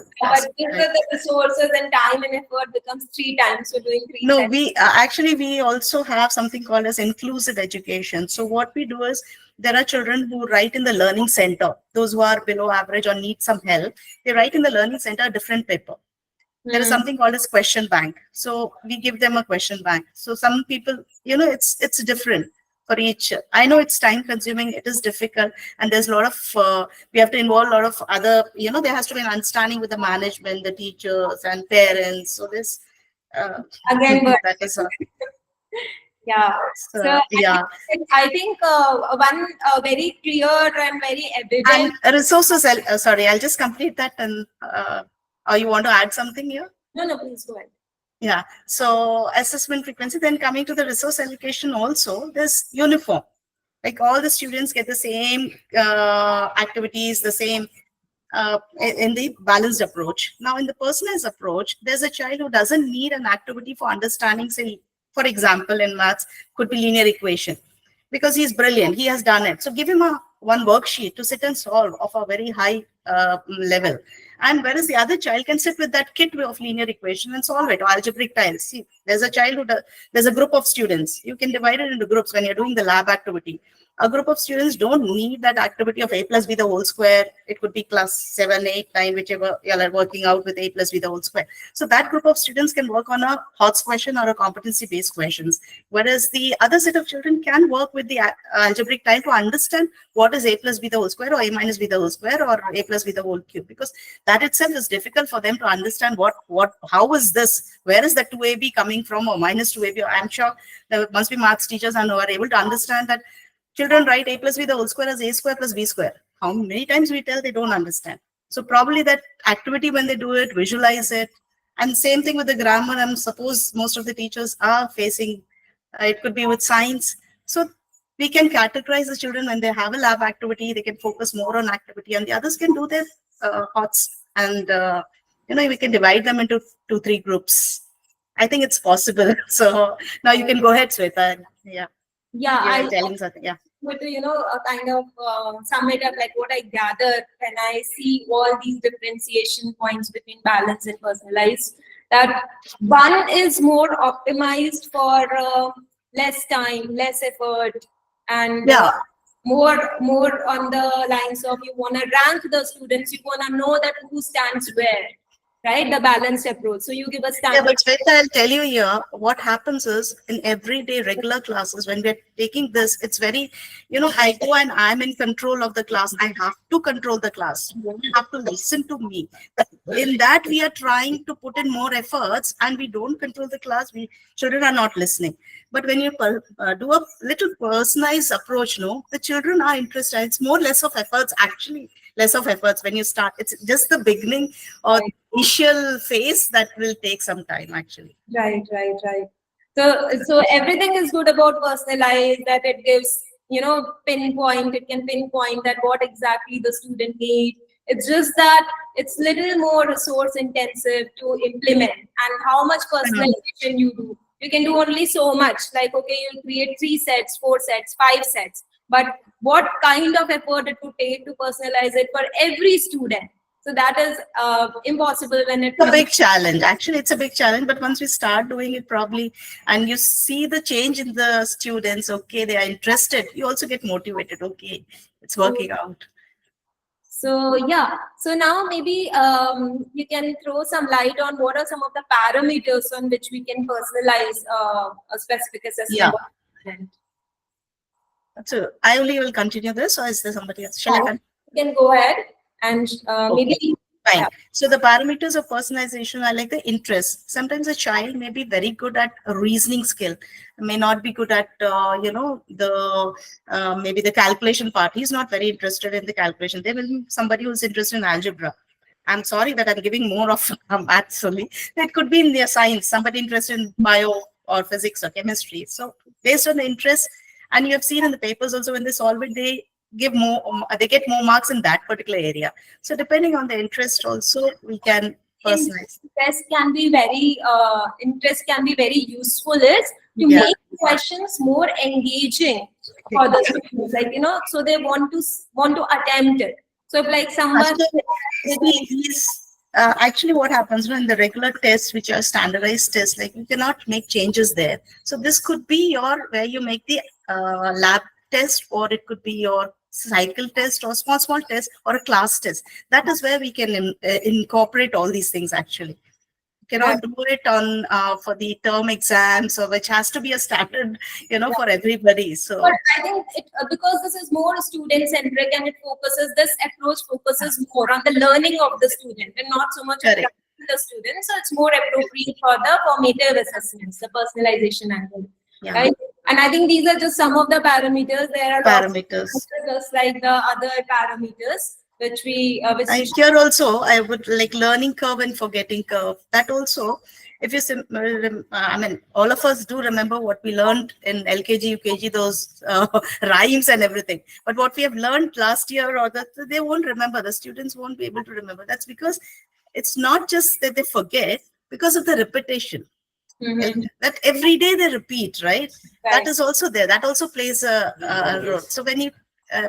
if the resources and time and effort becomes 3 times, so doing 3 No, sets. we actually we also have something called as inclusive education. So what we do is, there are children who write in the learning center. Those who are below average or need some help, they write in the learning center a different paper. There is something called as question bank. So we give them a question bank. So some people, it's different for each. I know it's time consuming, it is difficult, and there's a lot of we have to involve a lot of other, there has to be an understanding with the management, the teachers and parents. So this Again, but that is yeah. So yeah. I think one very clear and very And evident. resources, sorry, I'll just complete that. And or you want to add something here? No, please go ahead. Yeah. So assessment frequency, then coming to the resource allocation also, there's uniform. Like all the students get the same activities, the same in the balanced approach. Now, in the personalized approach, there's a child who doesn't need an activity for understanding, say, for example, in maths, could be linear equation, because he's brilliant. He has done it. So give him one worksheet to sit and solve of a very high level. And whereas the other child can sit with that kit of linear equation and solve it, or algebraic tiles. See, there's a child there's a group of students. You can divide it into groups when you're doing the lab activity. A group of students don't need that activity of a plus b the whole square. It could be class 7, 8, 9, whichever you're working out with a plus b the whole square. So that group of students can work on a HOTS question or a competency-based questions. Whereas the other set of children can work with the algebraic tile to understand what is a plus b the whole square, or a minus b the whole square, or a plus b the whole cube, because that itself is difficult for them to understand how is this, where is the 2ab coming from, or minus 2ab. I'm sure there must be maths teachers who are able to understand that children write a plus b the whole square as a square plus b square. How many times we tell, they don't understand. So probably that activity, when they do it, visualize it. And same thing with the grammar. And suppose most of the teachers are facing, it could be with science. So we can categorize the children when they have a lab activity, they can focus more on activity, and the others can do their HOTS. And, we can divide them into 2-3 groups. I think it's possible. So now you can go ahead, Sweta. Yeah. Yeah, I I telling something. Yeah. with a kind of sum it up, like what I gather when I see all these differentiation points between balance and personalized, that one is more optimized for less time, less effort, and Yeah. more on the lines of, you want to rank the students, you want to know that who stands where, right? The balanced approach. So you give a Yeah, standard. but Sweta, I'll tell you here, what happens is, in everyday regular classes, when we're taking this, it's very, I go and I'm in control of the class. I have to control the class. You have to listen to me. In that, we are trying to put in more efforts, and we don't control the class. Children are not listening. But when you do a little personalized approach, the children are interested. It's less of efforts, actually, less of efforts when you start. It's just the beginning or initial phase that will take some time, actually. Right. So everything is good about personalized, that it gives, pinpoint, it can pinpoint that what exactly the student needs. It's just that it's little more resource intensive to implement, and how much personalization you do. You can do only so much. Like, okay, you'll create 3 sets, 4 sets, 5 sets, but what kind of effort it would take to personalize it for every student? So that is impossible when it's a big challenge. Actually, it's a big challenge. But once we start doing it probably, and you see the change in the students, okay, they are interested, you also get motivated. Okay, it's working out. So yeah, so now maybe you can throw some light on what are some of the parameters on which we can personalize a specific assessment. So I only will continue this, or is there somebody else? Shall I continue? You can go ahead and maybe. Fine. Yeah. So the parameters of personalization are like the interest. Sometimes a child may be very good at a reasoning skill, may not be good at the maybe the calculation part. He's not very interested in the calculation. There will be somebody who's interested in algebra. I'm sorry that I'm giving more of maths only. It could be in their science. Somebody interested in bio or physics or chemistry. So based on the interest, and you have seen in the papers also when they solve it, they give more. They get more marks in that particular area. So depending on the interest also, we can personalize. Interest can be very useful is to make questions more engaging for the students, like so they want to attempt it. So if like someone Actually what happens when the regular tests, which are standardized tests, like you cannot make changes there. So this could be where you make the lab test, or it could be your cycle test or small test or a class test. That is where we can incorporate all these things. Actually cannot do it on for the term exams, or which has to be a standard for everybody. So but I think because this is more student centric and this approach focuses more on the learning of the student and not so much on the student. So it's more appropriate for the formative assessments, the personalization angle. Right? And I think these are just some of the parameters. There are parameters just like the other parameters which we here also I would like learning curve and forgetting curve. That also, if you I mean, all of us do remember what we learned in LKG, UKG, those rhymes and everything. But what we have learned last year, or that they won't remember. The students won't be able to remember. That's because it's not just that they forget, because of the repetition. That every day they repeat, right? That is also there. That also plays a role. So when you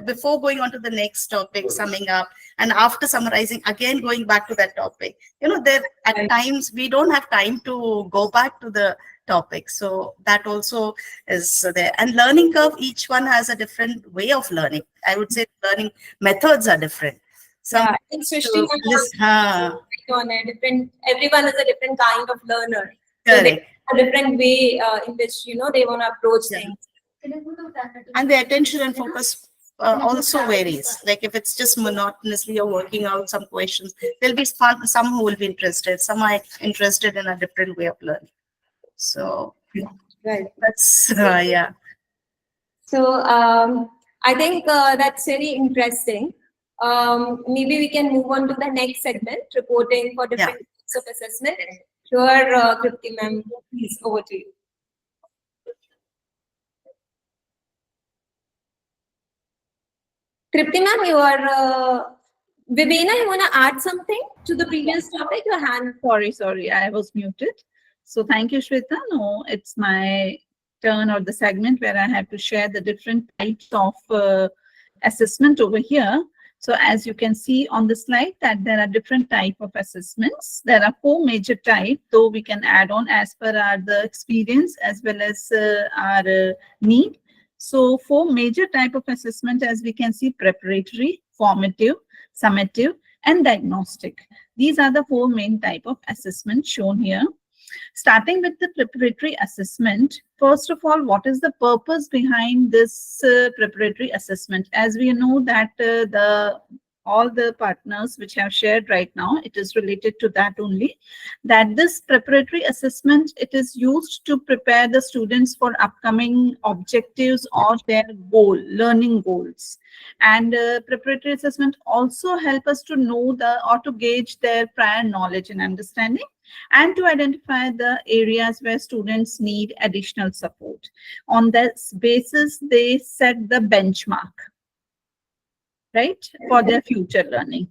before going on to the next topic, summing up, and after summarizing, again going back to that topic, there at times we don't have time to go back to the topic. So that also is there. And learning curve, each one has a different way of learning. I would say learning methods are different. I think everyone is a different kind of learner. Correct. So a different way in which they want to approach things. And the attention and focus also varies. Like if it's just monotonously you're working out some questions, there'll be some who will be interested, some are interested in a different way of learning. So that's yeah. So I think that's very interesting. Maybe we can move on to the next segment, reporting for different types of assessment. Sure, Kriti ma'am, please, over to you. Kriti ma'am, you are Vivena, you want to add something to the previous topic? Your hand. Sorry, I was muted. So thank you, Shweta. No, it's my turn or the segment where I have to share the different types of assessment over here. So as you can see on the slide that there are different type of assessments. There are 4 major types, though we can add on as per the experience as well as our need. So 4 major type of assessment, as we can see: preparatory, formative, summative, and diagnostic. These are the 4 main type of assessment shown here. Starting with the preparatory assessment, first of all, what is the purpose behind this preparatory assessment? As we know that all the partners which have shared right now, it is related to that only, that this preparatory assessment, it is used to prepare the students for upcoming objectives or their learning goals. And preparatory assessment also help us to know or to gauge their prior knowledge and understanding, and to identify the areas where students need additional support. On this basis, they set the benchmark, right, for their future learning.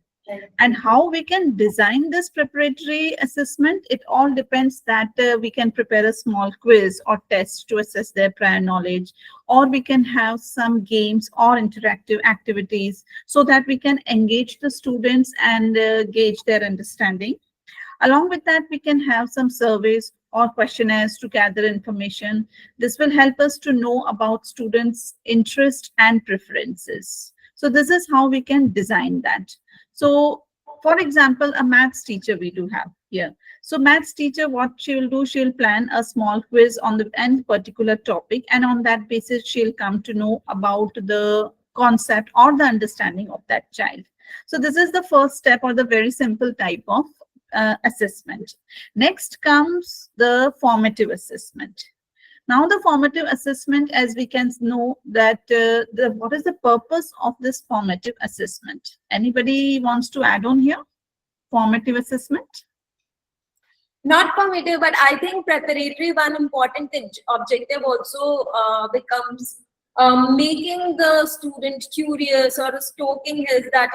And how we can design this preparatory assessment, it all depends that we can prepare a small quiz or test to assess their prior knowledge, or we can have some games or interactive activities so that we can engage the students and gauge their understanding. Along with that, we can have some surveys or questionnaires to gather information. This will help us to know about students' interest and preferences. So this is how we can design that. So for example, a maths teacher we do have here. So maths teacher, what she will do, she'll plan a small quiz on the any particular topic, and on that basis, she'll come to know about the concept or the understanding of that child. So this is the first step, or the very simple type of assessment. Next comes the formative assessment. Now, the formative assessment, as we can know that what is the purpose of this formative assessment? Anybody wants to add on here? Formative assessment? Not formative, but I think preparatory, one important objective also becomes making the student curious, or stoking his that,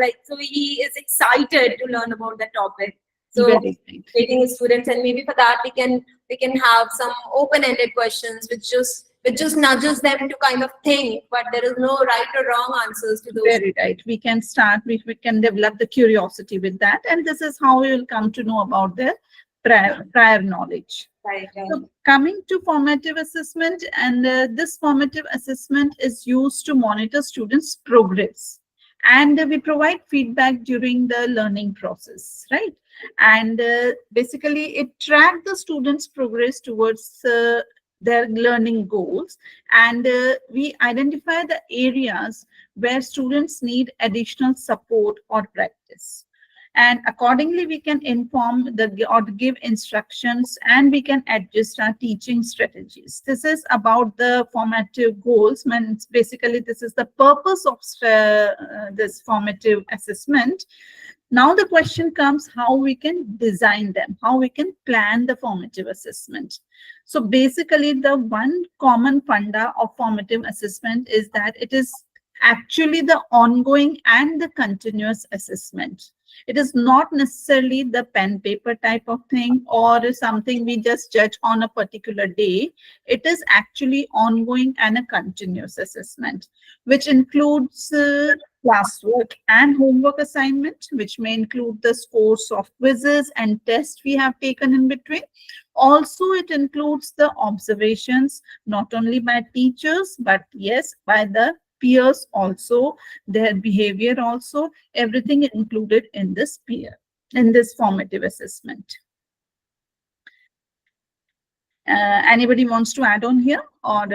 like, so he is excited to learn about the topic. So Very right. making students, and maybe for that we can have some open-ended questions which just nudges them to kind of think, but there is no right or wrong answers to those. Very right. We can start, we can develop the curiosity with that, and this is how we will come to know about their prior knowledge. Right. So coming to formative assessment, and this formative assessment is used to monitor students' progress, and we provide feedback during the learning process, right? And basically it tracks the students' progress towards their learning goals, and we identify the areas where students need additional support or practice. And accordingly, we can inform or give instructions, and we can adjust our teaching strategies. This is about the formative goals. Basically, this is the purpose of this formative assessment. Now the question comes how we can design them, how we can plan the formative assessment. So basically, the one common funda of formative assessment is that it is actually the ongoing and the continuous assessment. It is not necessarily the pen paper type of thing or something we just judge on a particular day. It is actually ongoing and a continuous assessment, which includes classwork and homework assignment, which may include the scores of quizzes and tests we have taken in between. Also, it includes the observations, not only by teachers, but yes, by the peers also, their behavior also, everything included in this formative assessment. Anybody wants to add on here, or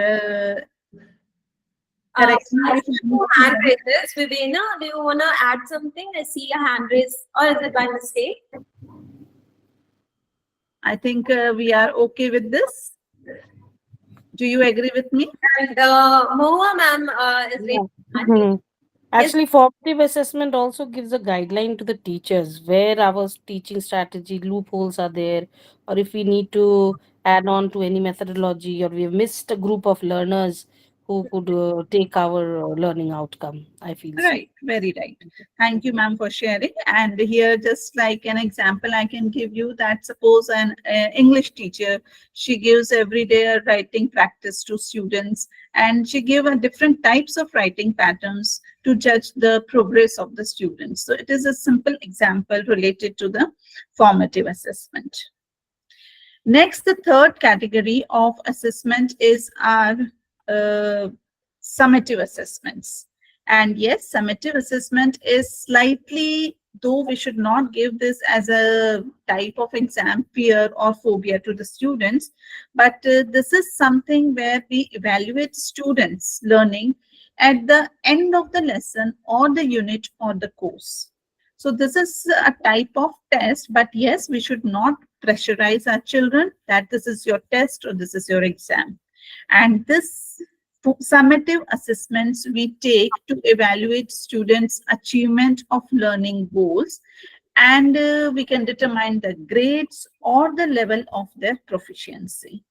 I see hand raises. Vivena, do you want to add something? I see a hand raise, or is it by mistake? I think we are okay with this. Do you agree with me? And Mohua ma'am is raising her hand. Actually, formative assessment also gives a guideline to the teachers where our teaching strategy loopholes are there, or if we need to add on to any methodology, or we have missed a group of learners who could take our learning outcome. I feel so. Right, very right. Thank you, ma'am, for sharing. And here, just like an example, I can give you that suppose an English teacher, she gives every day a writing practice to students, and she give a different types of writing patterns to judge the progress of the students. So it is a simple example related to the formative assessment. Next, the third category of assessment is our summative assessments. And yes, summative assessment is slightly, though we should not give this as a type of exam fear or phobia to the students, but this is something where we evaluate students' learning at the end of the lesson or the unit or the course. So this is a type of test, but yes, we should not pressurize our children that this is your test or this is your exam. And this summative assessments we take to evaluate students' achievement of learning goals, and we can determine the grades or the level of their proficiency.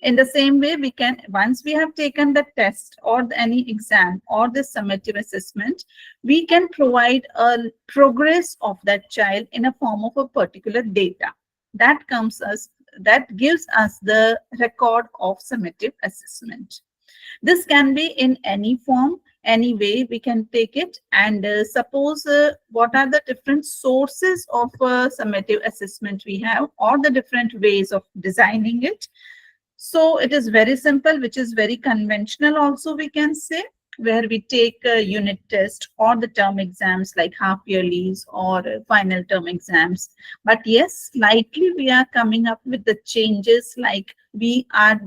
In the same way, we can, once we have taken the test or any exam or the summative assessment, we can provide a progress of that child in a form of a particular data. That gives us the record of summative assessment. This can be in any form, any way we can take it. And suppose what are the different sources of summative assessment we have, or the different ways of designing it. So it is very simple, which is very conventional also we can say. where we take a unit test or the term exams like half yearlies or final term exams. But yes, slightly we are coming up with the changes, like we are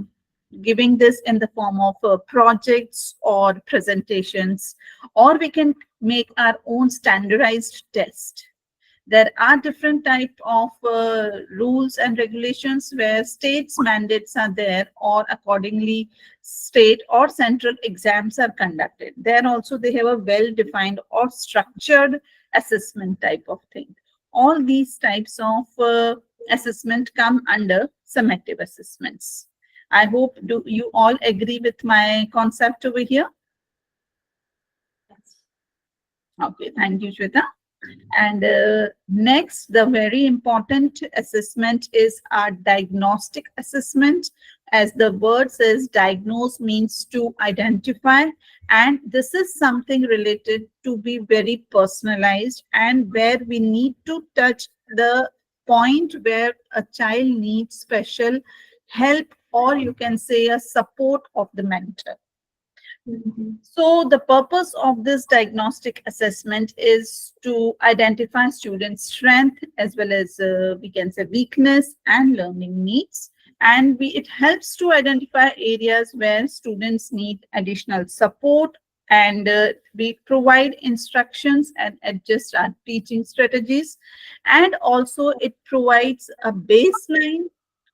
giving this in the form of projects or presentations, or we can make our own standardized test. There are different type of rules and regulations where states mandates are there, or accordingly state or central exams are conducted. There also they have a well defined or structured assessment type of thing. All these types of assessment come under summative assessments. I hope do you all agree with my concept over here? Okay, thank you, Shweta. And next, the very important assessment is our diagnostic assessment. As the word says, diagnose means to identify. And this is something related to be very personalized, and where we need to touch the point where a child needs special help, or you can say a support of the mentor. So the purpose of this diagnostic assessment is to identify students' strength as well as we can say weakness and learning needs. And it helps to identify areas where students need additional support, and we provide instructions and adjust our teaching strategies. And also it provides a baseline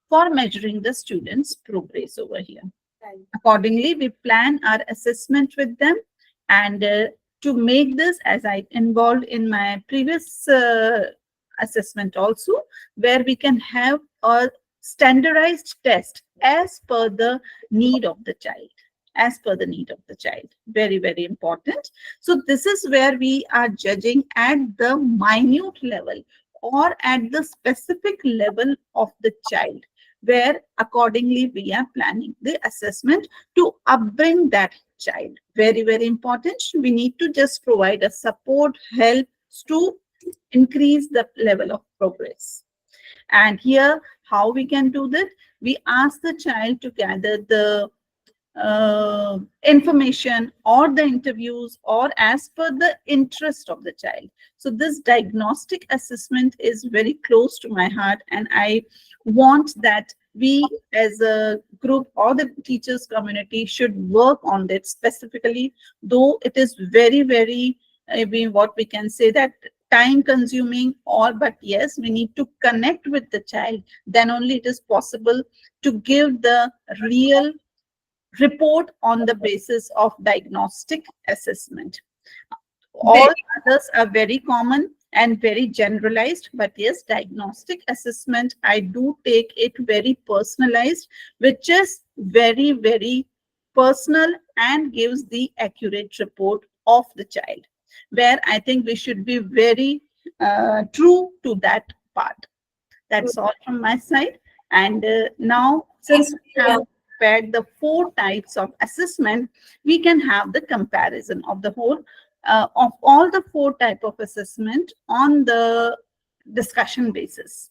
for measuring the students' progress over here. Accordingly, we plan our assessment with them, and to make this, as I involved in my previous assessment also, where we can have a standardized test as per the need of the child. As per the need of the child. Very, very important. So this is where we are judging at the minute level or at the specific level of the child, where accordingly we are planning the assessment to upbring that child. Very, very important. We need to just provide a support, help to increase the level of progress. And here, how we can do that? We ask the child to gather the information or the interviews or as per the interest of the child. So this diagnostic assessment is very close to my heart, and I want that we as a group or the teachers community should work on that specifically, though it is very, very what we can say that time consuming, or but yes, we need to connect with the child, then only it is possible to give the real report on the basis of diagnostic assessment. All others are very common and very generalized, but yes, diagnostic assessment, I do take it very personalized, which is very, very personal and gives the accurate report of the child, where I think we should be very true to that part. That's all from my side. And now, since we have prepared the 4 types of assessment, we can have the comparison of the whole of all the 4 type of assessment on the discussion basis.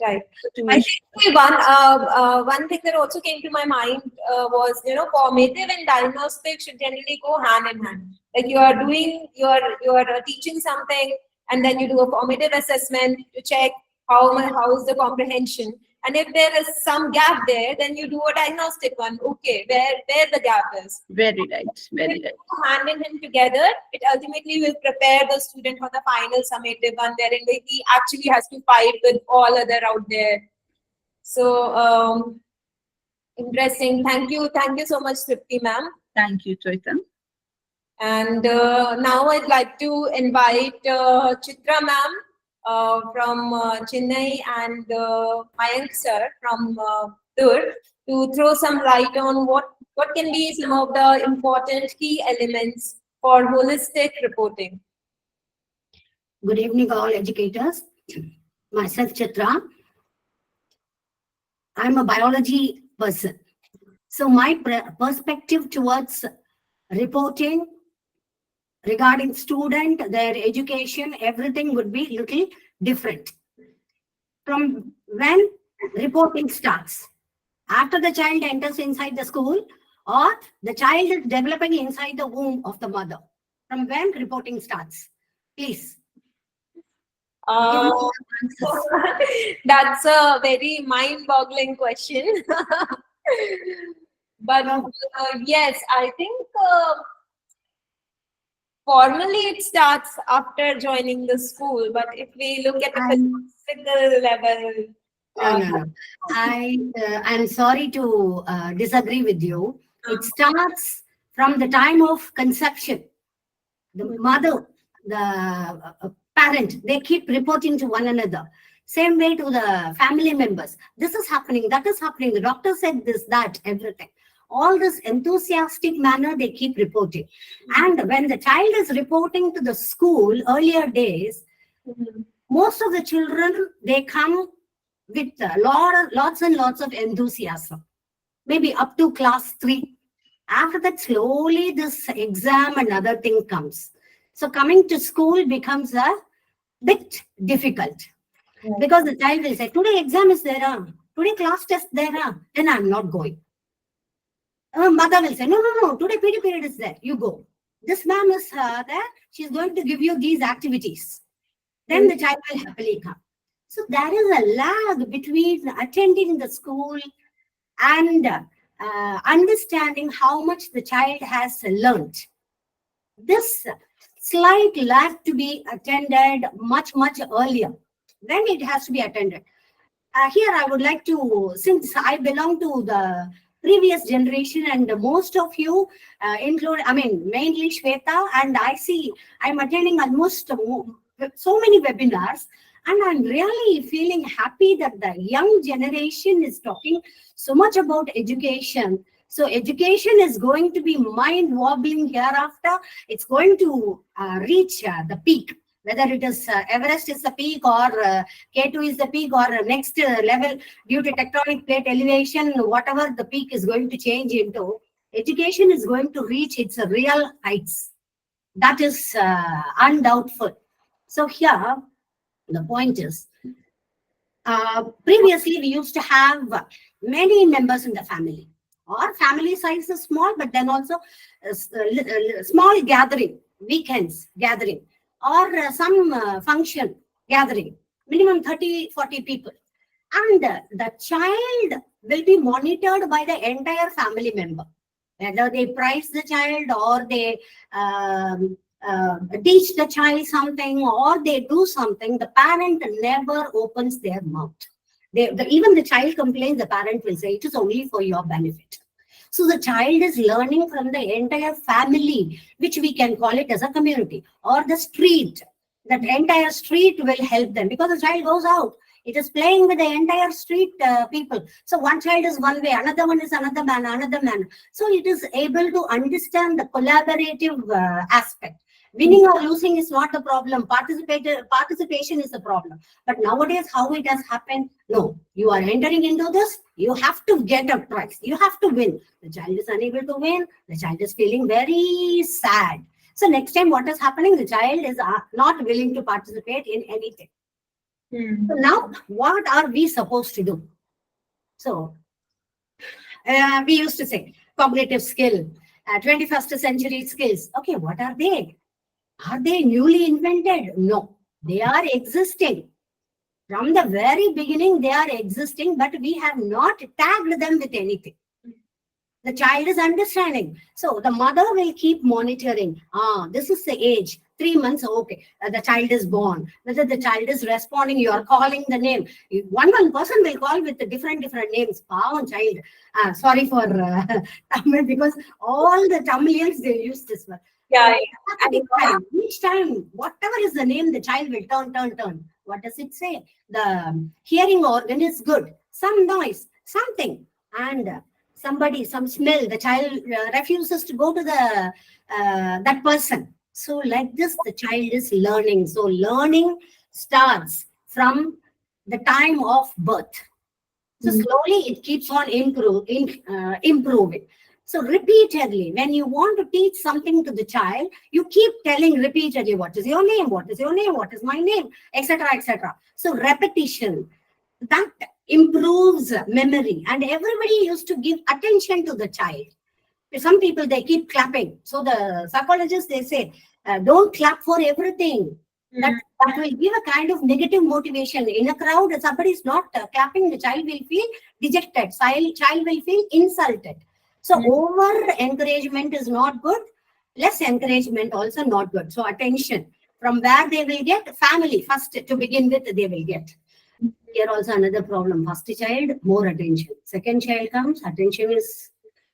Right. I think one thing that also came to my mind was, formative and diagnostic should generally go hand in hand. Like you are doing, you are teaching something, and then you do a formative assessment to check how is the comprehension. And if there is some gap there, then you do a diagnostic one. Okay, where the gap is. Very right. Very right. Hand in hand together, it ultimately will prepare the student for the final summative one, wherein he actually has to fight with all other out there. So interesting. Thank you so much, Tripti ma'am. Thank you, Choitan. And now I'd like to invite Chitra ma'am from Chennai and Mayank sir from Durg to throw some light on what can be some of the important key elements for holistic reporting. Good evening, all educators. Myself, Chitra. I'm a biology person. So my perspective towards reporting regarding student, their education, everything would be little different. From when reporting starts, after the child enters inside the school, or the child is developing inside the womb of the mother? From when reporting starts? Please. Give me Uh, some answers. that's a very mind-boggling question. But yes, I think formally it starts after joining the school. But if we look at the I'm- physical level, No, no, no. I'm sorry to disagree with you. It starts from the time of conception. The mother, the parent, they keep reporting to one another. Same way to the family members. This is happening, that is happening. The doctor said this, that, everything. All this enthusiastic manner they keep reporting. And when the child is reporting to the school, earlier days, most of the children, they come with lots and lots of enthusiasm, maybe up to class 3. After that, slowly this exam and other thing comes. So coming to school becomes a bit difficult, because the child will say, today exam is there, today class test there, then I'm not going. Mother will say, no, no, no, today PD period is there, you go. This ma'am is there, she's going to give you these activities. Then the child will happily come. So there is a lag between attending the school and understanding how much the child has learned. This slight lag to be attended much earlier. Then it has to be attended. Here I would like to, since I belong to the previous generation and most of you mainly Shweta, and I see I'm attending almost so many webinars, and I'm really feeling happy that the young generation is talking so much about education. So education is going to be mind-wobbling hereafter. It's going to reach the peak, whether it is Everest is the peak, or K2 is the peak, or next level due to tectonic plate elevation, whatever the peak is going to change into, education is going to reach its real heights. That is undoubtful. So here, the point is, previously we used to have many members in the family, or family size is small, but then also small gathering, weekends gathering, or some function gathering, minimum 30-40 people. And the child will be monitored by the entire family member. Whether they prize the child, or they teach the child something, or they do something, the parent never opens their mouth. Even the child complains, the parent will say, it is only for your benefit. So the child is learning from the entire family, which we can call it as a community, or the street. That entire street will help them, because the child goes out. It is playing with the entire street people. So one child is one way, another one is another man. So it is able to understand the collaborative aspect. Winning or losing is not the problem. Participation is the problem. But nowadays, how it has happened? No, you are entering into this, you have to get a prize. You have to win. The child is unable to win. The child is feeling very sad. So next time, what is happening? The child is not willing to participate in anything. So now, what are we supposed to do? So we used to say cognitive skill, 21st century skills. Okay, what are they? Are they newly invented? No, they are existing. From the very beginning, they are existing, but we have not tagged them with anything. The child is understanding. So the mother will keep monitoring. This is the age. 3 months, okay. The child is born. Whether the child is responding, you are calling the name. One person will call with the different names. Pavan child. Sorry for Tamil, because all the Tamilians, they use this word. yeah, Each time, whatever is the name, the child will turn. What does it say? The hearing organ is good. Some noise, something. And some smell, the child refuses to go to the that person. So like this, the child is learning. So learning starts from the time of birth. So slowly it keeps on improving. So repeatedly, when you want to teach something to the child, you keep telling repeatedly, what is your name? What is your name? What is my name? Etc. etc. So repetition, that improves memory, and everybody used to give attention to the child. Some people, they keep clapping. So the psychologists, they say, don't clap for everything. That will give a kind of negative motivation. In a crowd, if somebody is not clapping, the child will feel dejected. Child will feel insulted. So over encouragement is not good. Less encouragement also not good. So attention. From where they will get? Family. First, to begin with, they will get. Here also another problem. First child, more attention. Second child comes, attention is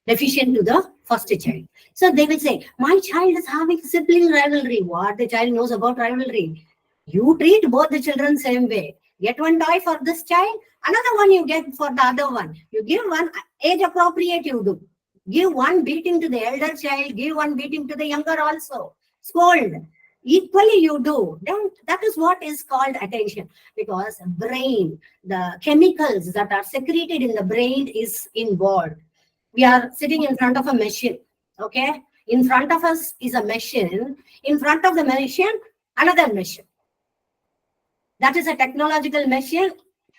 deficient to the first child. So they will say, my child is having sibling rivalry. What the child knows about rivalry? You treat both the children same way. Get one toy for this child, another one you get for the other one. You give one age appropriate, you do. Give one beating to the elder child, give one beating to the younger also. Scold. Equally you do. Then that is what is called attention. Because brain, the chemicals that are secreted in the brain is involved. We are sitting in front of a machine. Okay. In front of us is a machine. In front of the machine, another machine. That is a technological machine.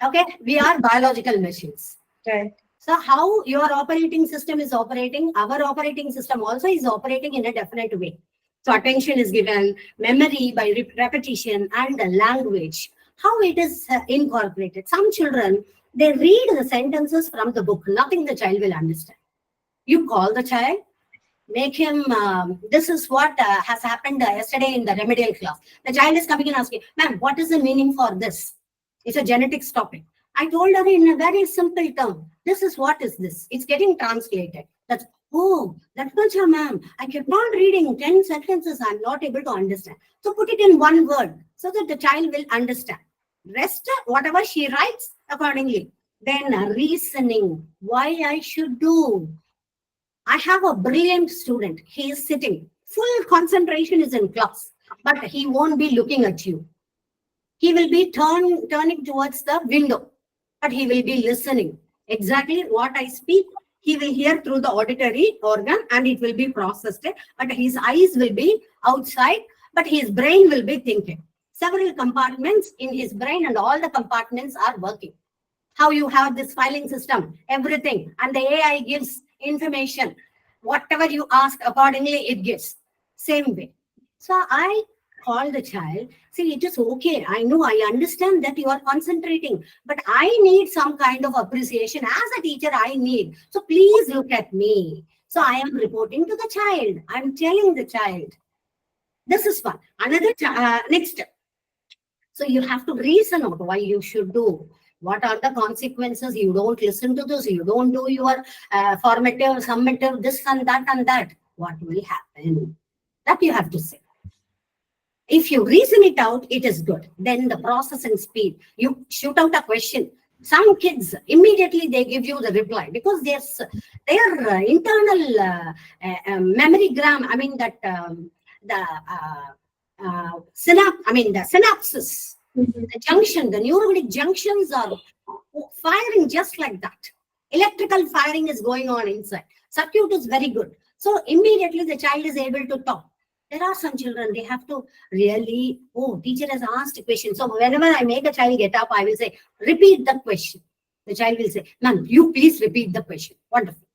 Okay. We are biological machines. Right. So how your operating system is operating, our operating system also is operating in a definite way. So attention is given, memory by repetition, and the language. How it is incorporated. Some children, they read the sentences from the book. Nothing the child will understand. You call the child, make him, this is what has happened yesterday in the remedial class. The child is coming and asking, ma'am, what is the meaning for this? It's a genetics topic. I told her in a very simple term, this is what is this? It's getting translated. That's, oh, that's much, ma'am. I kept on reading 10 sentences. I'm not able to understand. So put it in one word so that the child will understand. Rest, whatever she writes, accordingly. Then reasoning, why I should do. I have a brilliant student. He is sitting. Full concentration is in class, but he won't be looking at you. He will be turning towards the window, but he will be listening. Exactly what I speak, he will hear through the auditory organ and it will be processed. But his eyes will be outside, but his brain will be thinking. Several compartments in his brain and all the compartments are working. How you have this filing system, everything, and the AI gives information. Whatever you ask, accordingly it gives. Same way. So I call the child, see, it is okay. I know, I understand that you are concentrating, but I need some kind of appreciation. As a teacher, I need. So please look at me. So I am reporting to the child. I'm telling the child. This is one. Another, next. So you have to reason out why you should do. What are the consequences? You don't listen to this. You don't do your formative, summative, this and that. What will happen? That you have to say. If you reason it out, it is good. Then the processing speed. You shoot out a question. Some kids, immediately they give you the reply because their internal memorygram, I mean that the synapses, the junction, the neuronic junctions are firing just like that. Electrical firing is going on inside. Circuit is very good. So immediately the child is able to talk. There are some children, they have to really, oh, teacher has asked a question. So whenever I make a child get up, I will say, repeat the question. The child will say, ma'am, you please repeat the question. Wonderful.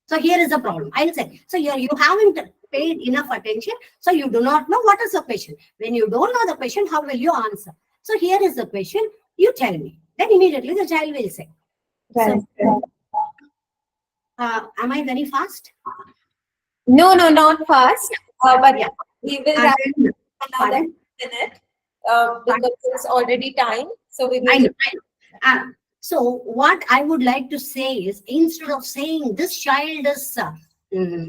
So here is the problem. I will say, so you haven't paid enough attention, so you do not know what is the question. When you don't know the question, how will you answer? So here is the question, you tell me. Then immediately the child will say. Right. So, am I very fast? No, not fast. But Yeah. we will And have then- another minute because it's already time. So we I will. know. So what I would like to say is, instead of saying this child is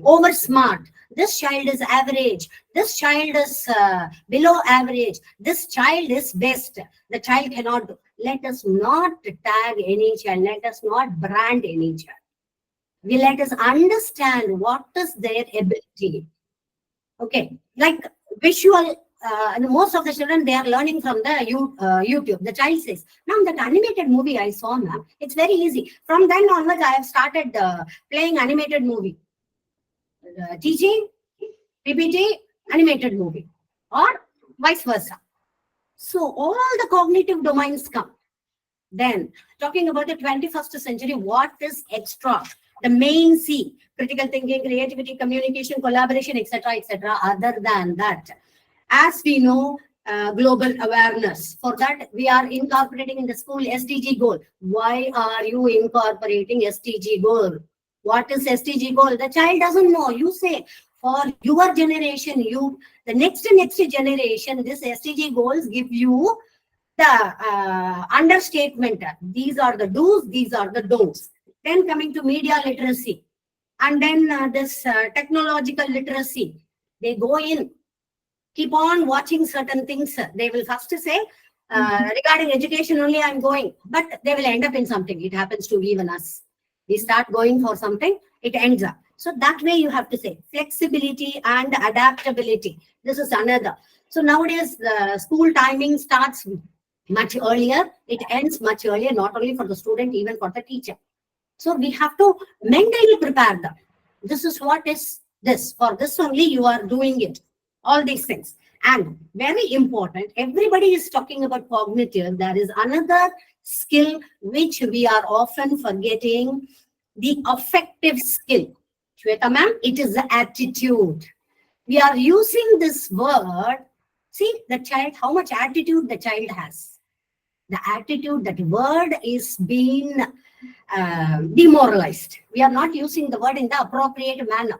over smart, this child is average, this child is below average, this child is best, the child cannot do. Let us not tag any child. Let us not brand any child. We let us understand what is their ability. Okay, like visual. Most of the children, they are learning from the YouTube. The child says, ma'am, that animated movie I saw, ma'am, it's very easy. From then onwards, I have started playing animated movie. Teaching, PPT, animated movie, or vice versa. So all the cognitive domains come. Then, talking about the 21st century, what is extra? the main C, critical thinking, creativity, communication, collaboration, etc., etc. Other than that, as we know, global awareness. For that, we are incorporating in the school SDG goal. Why are you incorporating SDG goal? What is SDG goal? The child doesn't know. You say for your generation, the next generation, this SDG goals give you the understatement. These are the do's, these are the don'ts. Then coming to media literacy, and then this technological literacy. They go in, keep on watching certain things. They will first say, regarding education only I'm going, but they will end up in something. It happens to even us. We start going for something, it ends up. So that way you have to say flexibility and adaptability. This is another. So nowadays the school timing starts much earlier. It ends much earlier, not only for the student, even for the teacher. So we have to mentally prepare them. This is what is this. For this only you are doing it. All these things. And very important, everybody is talking about cognitive. There is another skill which we are often forgetting, the affective skill. Shweta ma'am, it is the attitude. We are using this word. See the child, how much attitude the child has. The attitude, that word is being demoralized. We are not using the word in the appropriate manner.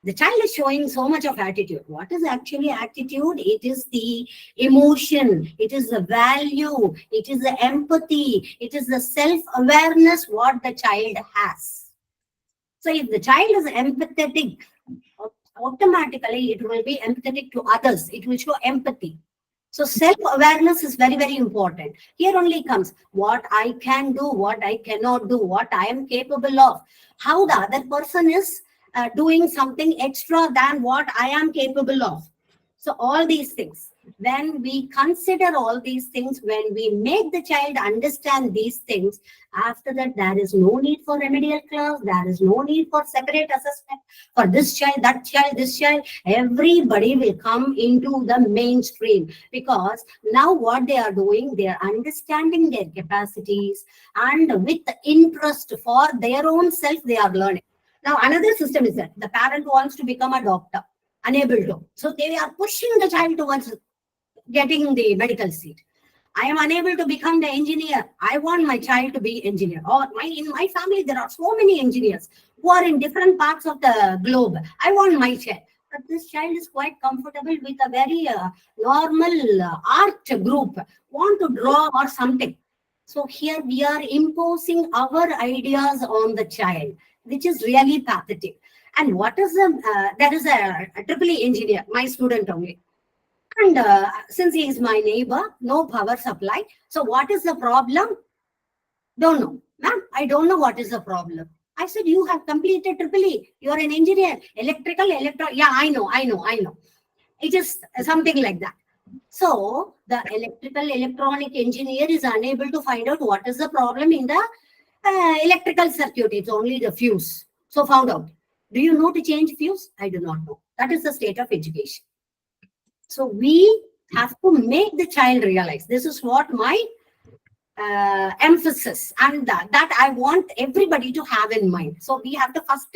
The child is showing so much of attitude. What is actually attitude? It is the emotion, it is the value, it is the empathy, it is the self-awareness what the child has. So if the child is empathetic, automatically it will be empathetic to others. It will show empathy. So self-awareness is very, very important. Here only comes what I can do, what I cannot do, what I am capable of, how the other person is doing something extra than what I am capable of. So all these things, when we consider all these things, when we make the child understand these things, after that there is no need for remedial class, there is no need for separate assessment for this child, that child, this child. Everybody will come into the mainstream, because now what they are doing, they are understanding their capacities, and with interest for their own self they are learning. Now another system is that the parent wants to become a doctor, unable to. So they are pushing the child towards getting the medical seat. I am unable to become the engineer. I want my child to be engineer. Or in my family, there are so many engineers who are in different parts of the globe. I want my child. But this child is quite comfortable with a very normal art group, want to draw or something. So here we are imposing our ideas on the child, which is really pathetic. And what is there is a triple E engineer, my student only. And since he is my neighbor, no power supply. So what is the problem? Don't know. Ma'am, I don't know what is the problem. I said, you have completed triple E. You are an engineer, electrical, Yeah, I know. It is something like that. So the electrical electronic engineer is unable to find out what is the problem in the electrical circuit. It's only the fuse. So found out. Do you know to change fuse? I do not know. That is the state of education. So we have to make the child realize. This is what my emphasis, and that I want everybody to have in mind. So we have to first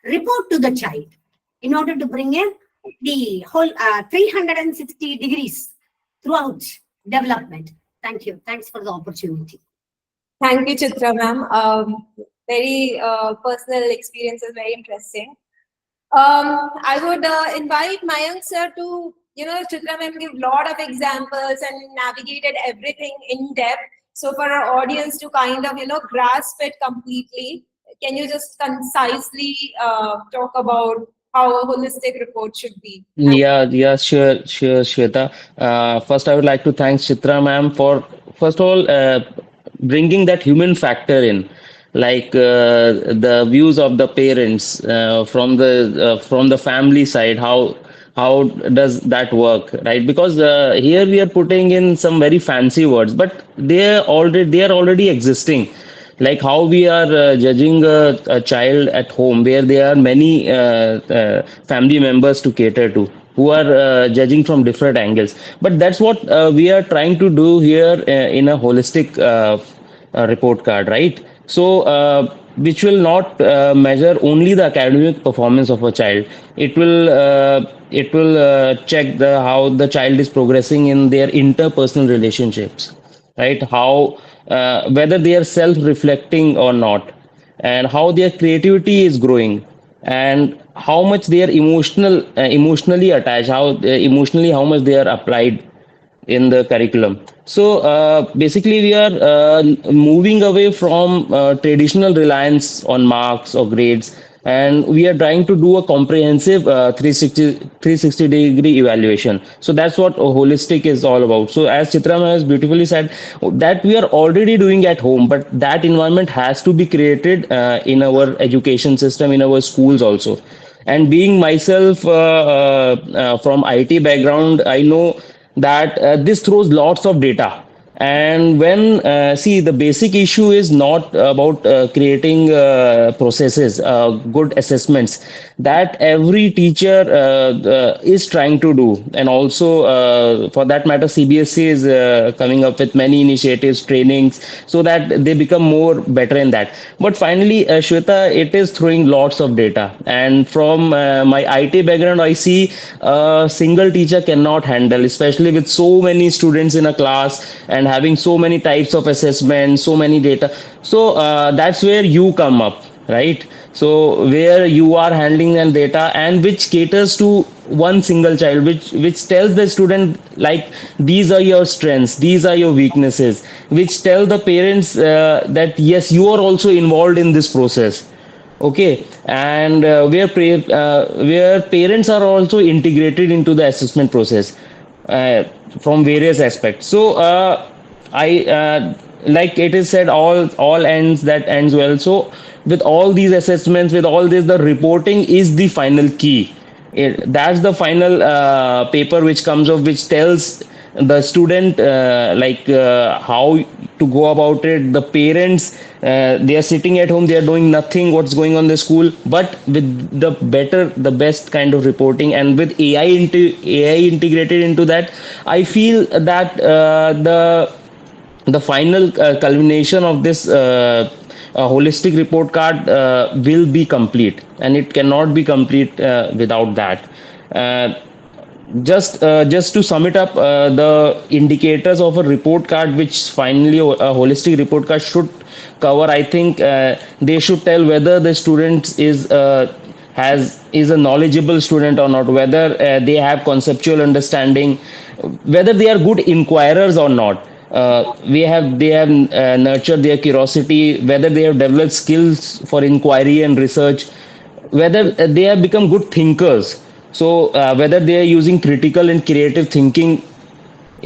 report to the child in order to bring in the whole 360 degrees throughout development. Thank you. Thanks for the opportunity. Thank you, Chitra ma'am. Very personal experience is very interesting. I would invite Mayank sir to, Chitra ma'am give lot of examples and navigated everything in depth. So for our audience to kind of, grasp it completely, can you just concisely talk about how a holistic report should be? Yeah, sure, Shweta. First, I would like to thank Chitra ma'am for, first of all, bringing that human factor in, like the views of the parents from the family side. How does that work, right? Because here we are putting in some very fancy words, but they are already existing. Like how we are judging a child at home, where there are many family members to cater to, who are judging from different angles. But that's what we are trying to do here in a holistic report card, right? So which will not measure only the academic performance of a child. It will check the how the child is progressing in their interpersonal relationships, right? How whether they are self reflecting or not, and how their creativity is growing, and how much they are emotionally attached, how emotionally how much they are applied in the curriculum. So basically, we are moving away from traditional reliance on marks or grades, and we are trying to do a comprehensive 360 degree evaluation. So that's what a holistic is all about. So as Chitra has beautifully said, that we are already doing at home, but that environment has to be created in our education system, in our schools also. And being myself from IT background, I know that this throws lots of data. And when see, the basic issue is not about creating processes, good assessments that every teacher is trying to do. And also for that matter, CBSE is coming up with many initiatives, trainings, so that they become more better in that. But finally, Shweta, it is throwing lots of data. And from my IT background, I see a single teacher cannot handle, especially with so many students in a class and having so many types of assessments, so many data. So that's where you come up, right? So where you are handling the data, and which caters to one single child, which tells the student like, these are your strengths, these are your weaknesses, which tell the parents that yes, you are also involved in this process. Okay. And where parents are also integrated into the assessment process uh, from various aspects. So I like it is said, all ends that ends well. So with all these assessments, with all this, the reporting is the final key. That's the final paper which comes up, which tells the student how to go about it. The parents, they are sitting at home, they are doing nothing what's going on in the school, but with the best kind of reporting, and with AI integrated into that, I feel that the final culmination of this holistic report card will be complete, and it cannot be complete without that. uh, just to sum it up, the indicators of a report card, which finally a holistic report card should cover, I think they should tell whether the student is a knowledgeable student or not, whether they have conceptual understanding, whether they are good inquirers or not. They have nurtured their curiosity, whether they have developed skills for inquiry and research, whether they have become good thinkers. So whether they are using critical and creative thinking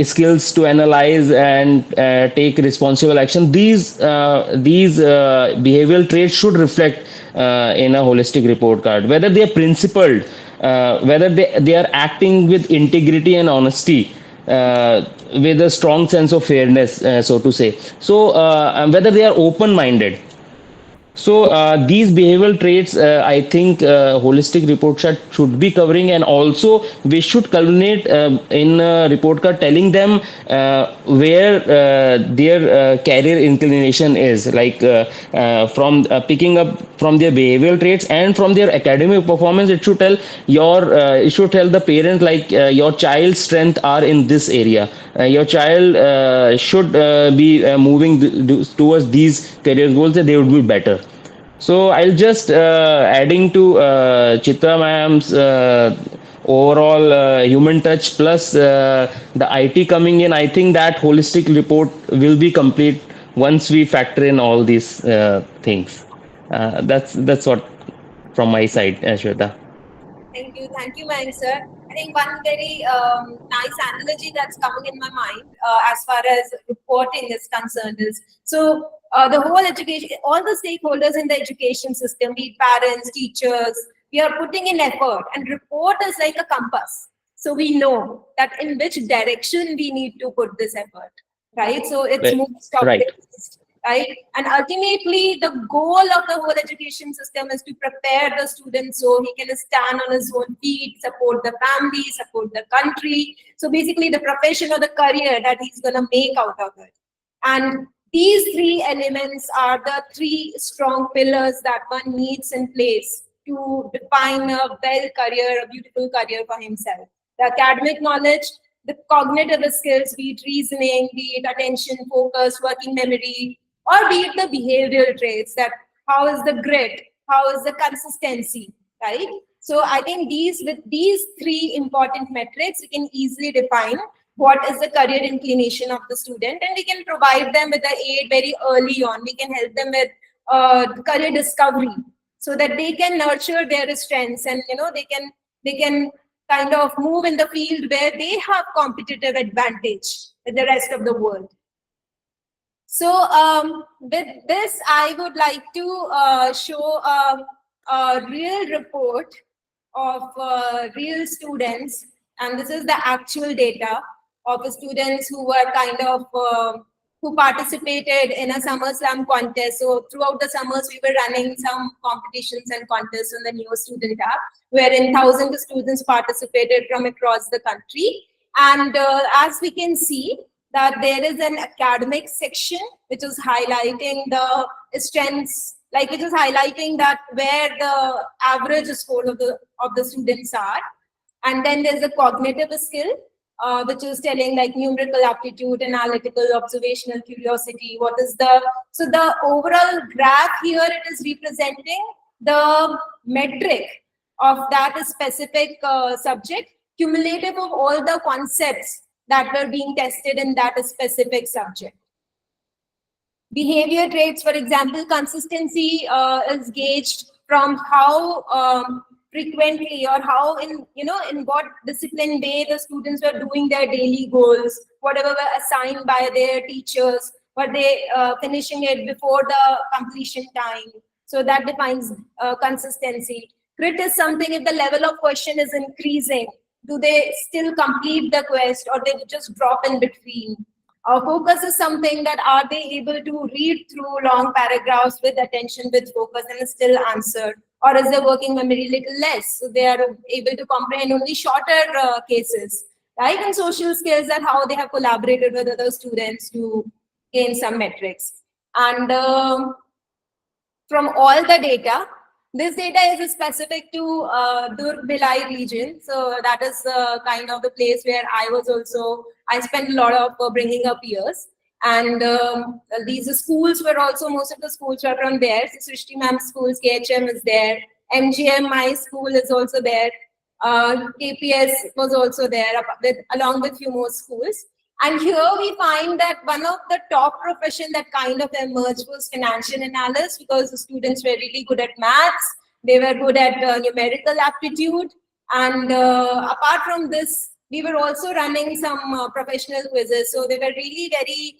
skills to analyze and take responsible action. These behavioral traits should reflect in a holistic report card. Whether they are principled, whether they are acting with integrity and honesty, with a strong sense of fairness, so to say. So and whether they are open minded. So these behavioral traits, I think, holistic report card should be covering, and also we should culminate in a report card telling them where their career inclination is, like from picking up from their behavioral traits and from their academic performance. It should tell the parent like, your child's strength are in this area. Your child should be moving towards these career goals, that they would be better. So I'll just adding to Chitra ma'am's overall human touch, plus the IT coming in. I think that holistic report will be complete once we factor in all these things. That's what from my side, Shweta. Thank you, Mayank sir. I think one very nice analogy that's coming in my mind as far as reporting is concerned is, so the whole education, all the stakeholders in the education system, be it parents, teachers, we are putting in effort, and report is like a compass. So we know that in which direction we need to put this effort, right? So it's Right. most of Right. it, right? And ultimately, the goal of the whole education system is to prepare the student so he can stand on his own feet, support the family, support the country. So basically, the profession or the career that he's going to make out of it. And These three elements are the three strong pillars that one needs in place to define a a beautiful career for himself. The academic knowledge, the cognitive skills, be it reasoning, be it attention, focus, working memory, or be it the behavioral traits, that how is the grit, how is the consistency, right? So I think with these three important metrics, we can easily define what is the career inclination of the student, and we can provide them with the aid very early on. We can help them with career discovery so that they can nurture their strengths, and they can kind of move in the field where they have competitive advantage with the rest of the world. So with this, I would like to show a real report of real students, and this is the actual data of the students who were kind of who participated in a summer slam contest. So throughout the summers, we were running some competitions and contests on the Neo Student app, wherein thousands of students participated from across the country. And as we can see, that there is an academic section which is highlighting the strengths, like it is highlighting that where the average score of the students are. And then there's a cognitive skill, which is telling like numerical aptitude, analytical, observational curiosity. So the overall graph here, it is representing the metric of that specific subject, cumulative of all the concepts that were being tested in that specific subject. Behavior traits, for example, consistency is gauged from how frequently or how in what disciplined way the students were doing their daily goals, whatever were assigned by their teachers, were they finishing it before the completion time. So that defines consistency. Grit is something, if the level of question is increasing, do they still complete the quest or they just drop in between? Focus is something that are they able to read through long paragraphs with attention, with focus, and still answer, or is their working memory little less, so they are able to comprehend only shorter cases, right? And social skills, that how they have collaborated with other students to gain some metrics. And from all the data, this data is specific to Durg Bhilai region. So that is kind of the place where I spent a lot of bringing up years. And these schools were also, most of the schools were from there. So Srishti ma'am's schools, KHM is there. MGM, my school is also there. KPS was also there, along with few more schools. And here we find that one of the top profession that kind of emerged was financial analyst, because the students were really good at maths, they were good at numerical aptitude. And apart from this, we were also running some professional quizzes. So they were really very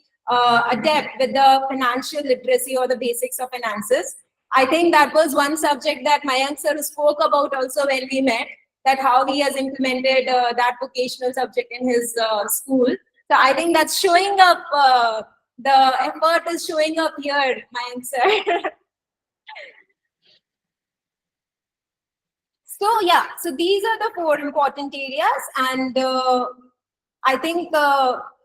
adept with the financial literacy or the basics of finances. I think that was one subject that Mayank sir spoke about also when we met, that how he has implemented that vocational subject in his school. So I think that's showing up, the effort is showing up here, Mayank sir. So yeah, so these are the 4 important areas, and I think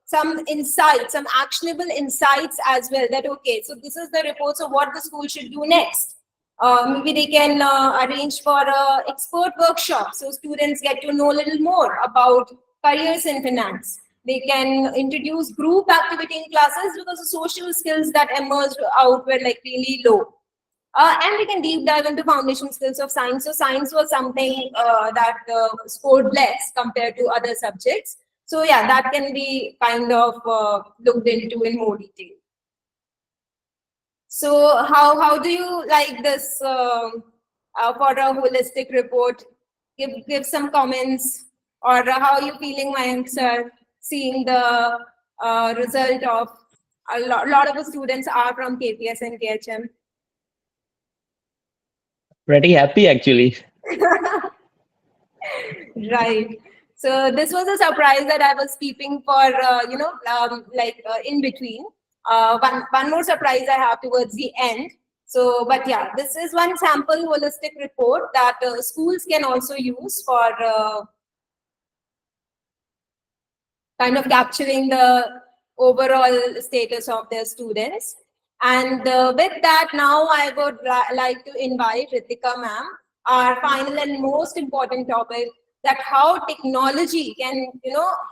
some insights, some actionable insights as well, that okay, so this is the reports of what the school should do next. Maybe they can arrange for a expert workshop, so students get to know a little more about careers in finance. They can introduce group activity in classes, because the social skills that emerged out were like really low. And we can deep dive into foundation skills of science. So science was something that scored less compared to other subjects. So yeah, that can be kind of looked into in more detail. So how do you like this for a holistic report? Give some comments, or how are you feeling, Mayank sir, seeing the result of a lot of the students are from KPS and KHM. Pretty happy actually. Right. So this was a surprise that I was keeping for, in between. One more surprise I have towards the end. So, but yeah, this is one sample holistic report that schools can also use for kind of capturing the overall status of their students. And with that, now I would like to invite Ritika ma'am, our final and most important topic, that how technology can,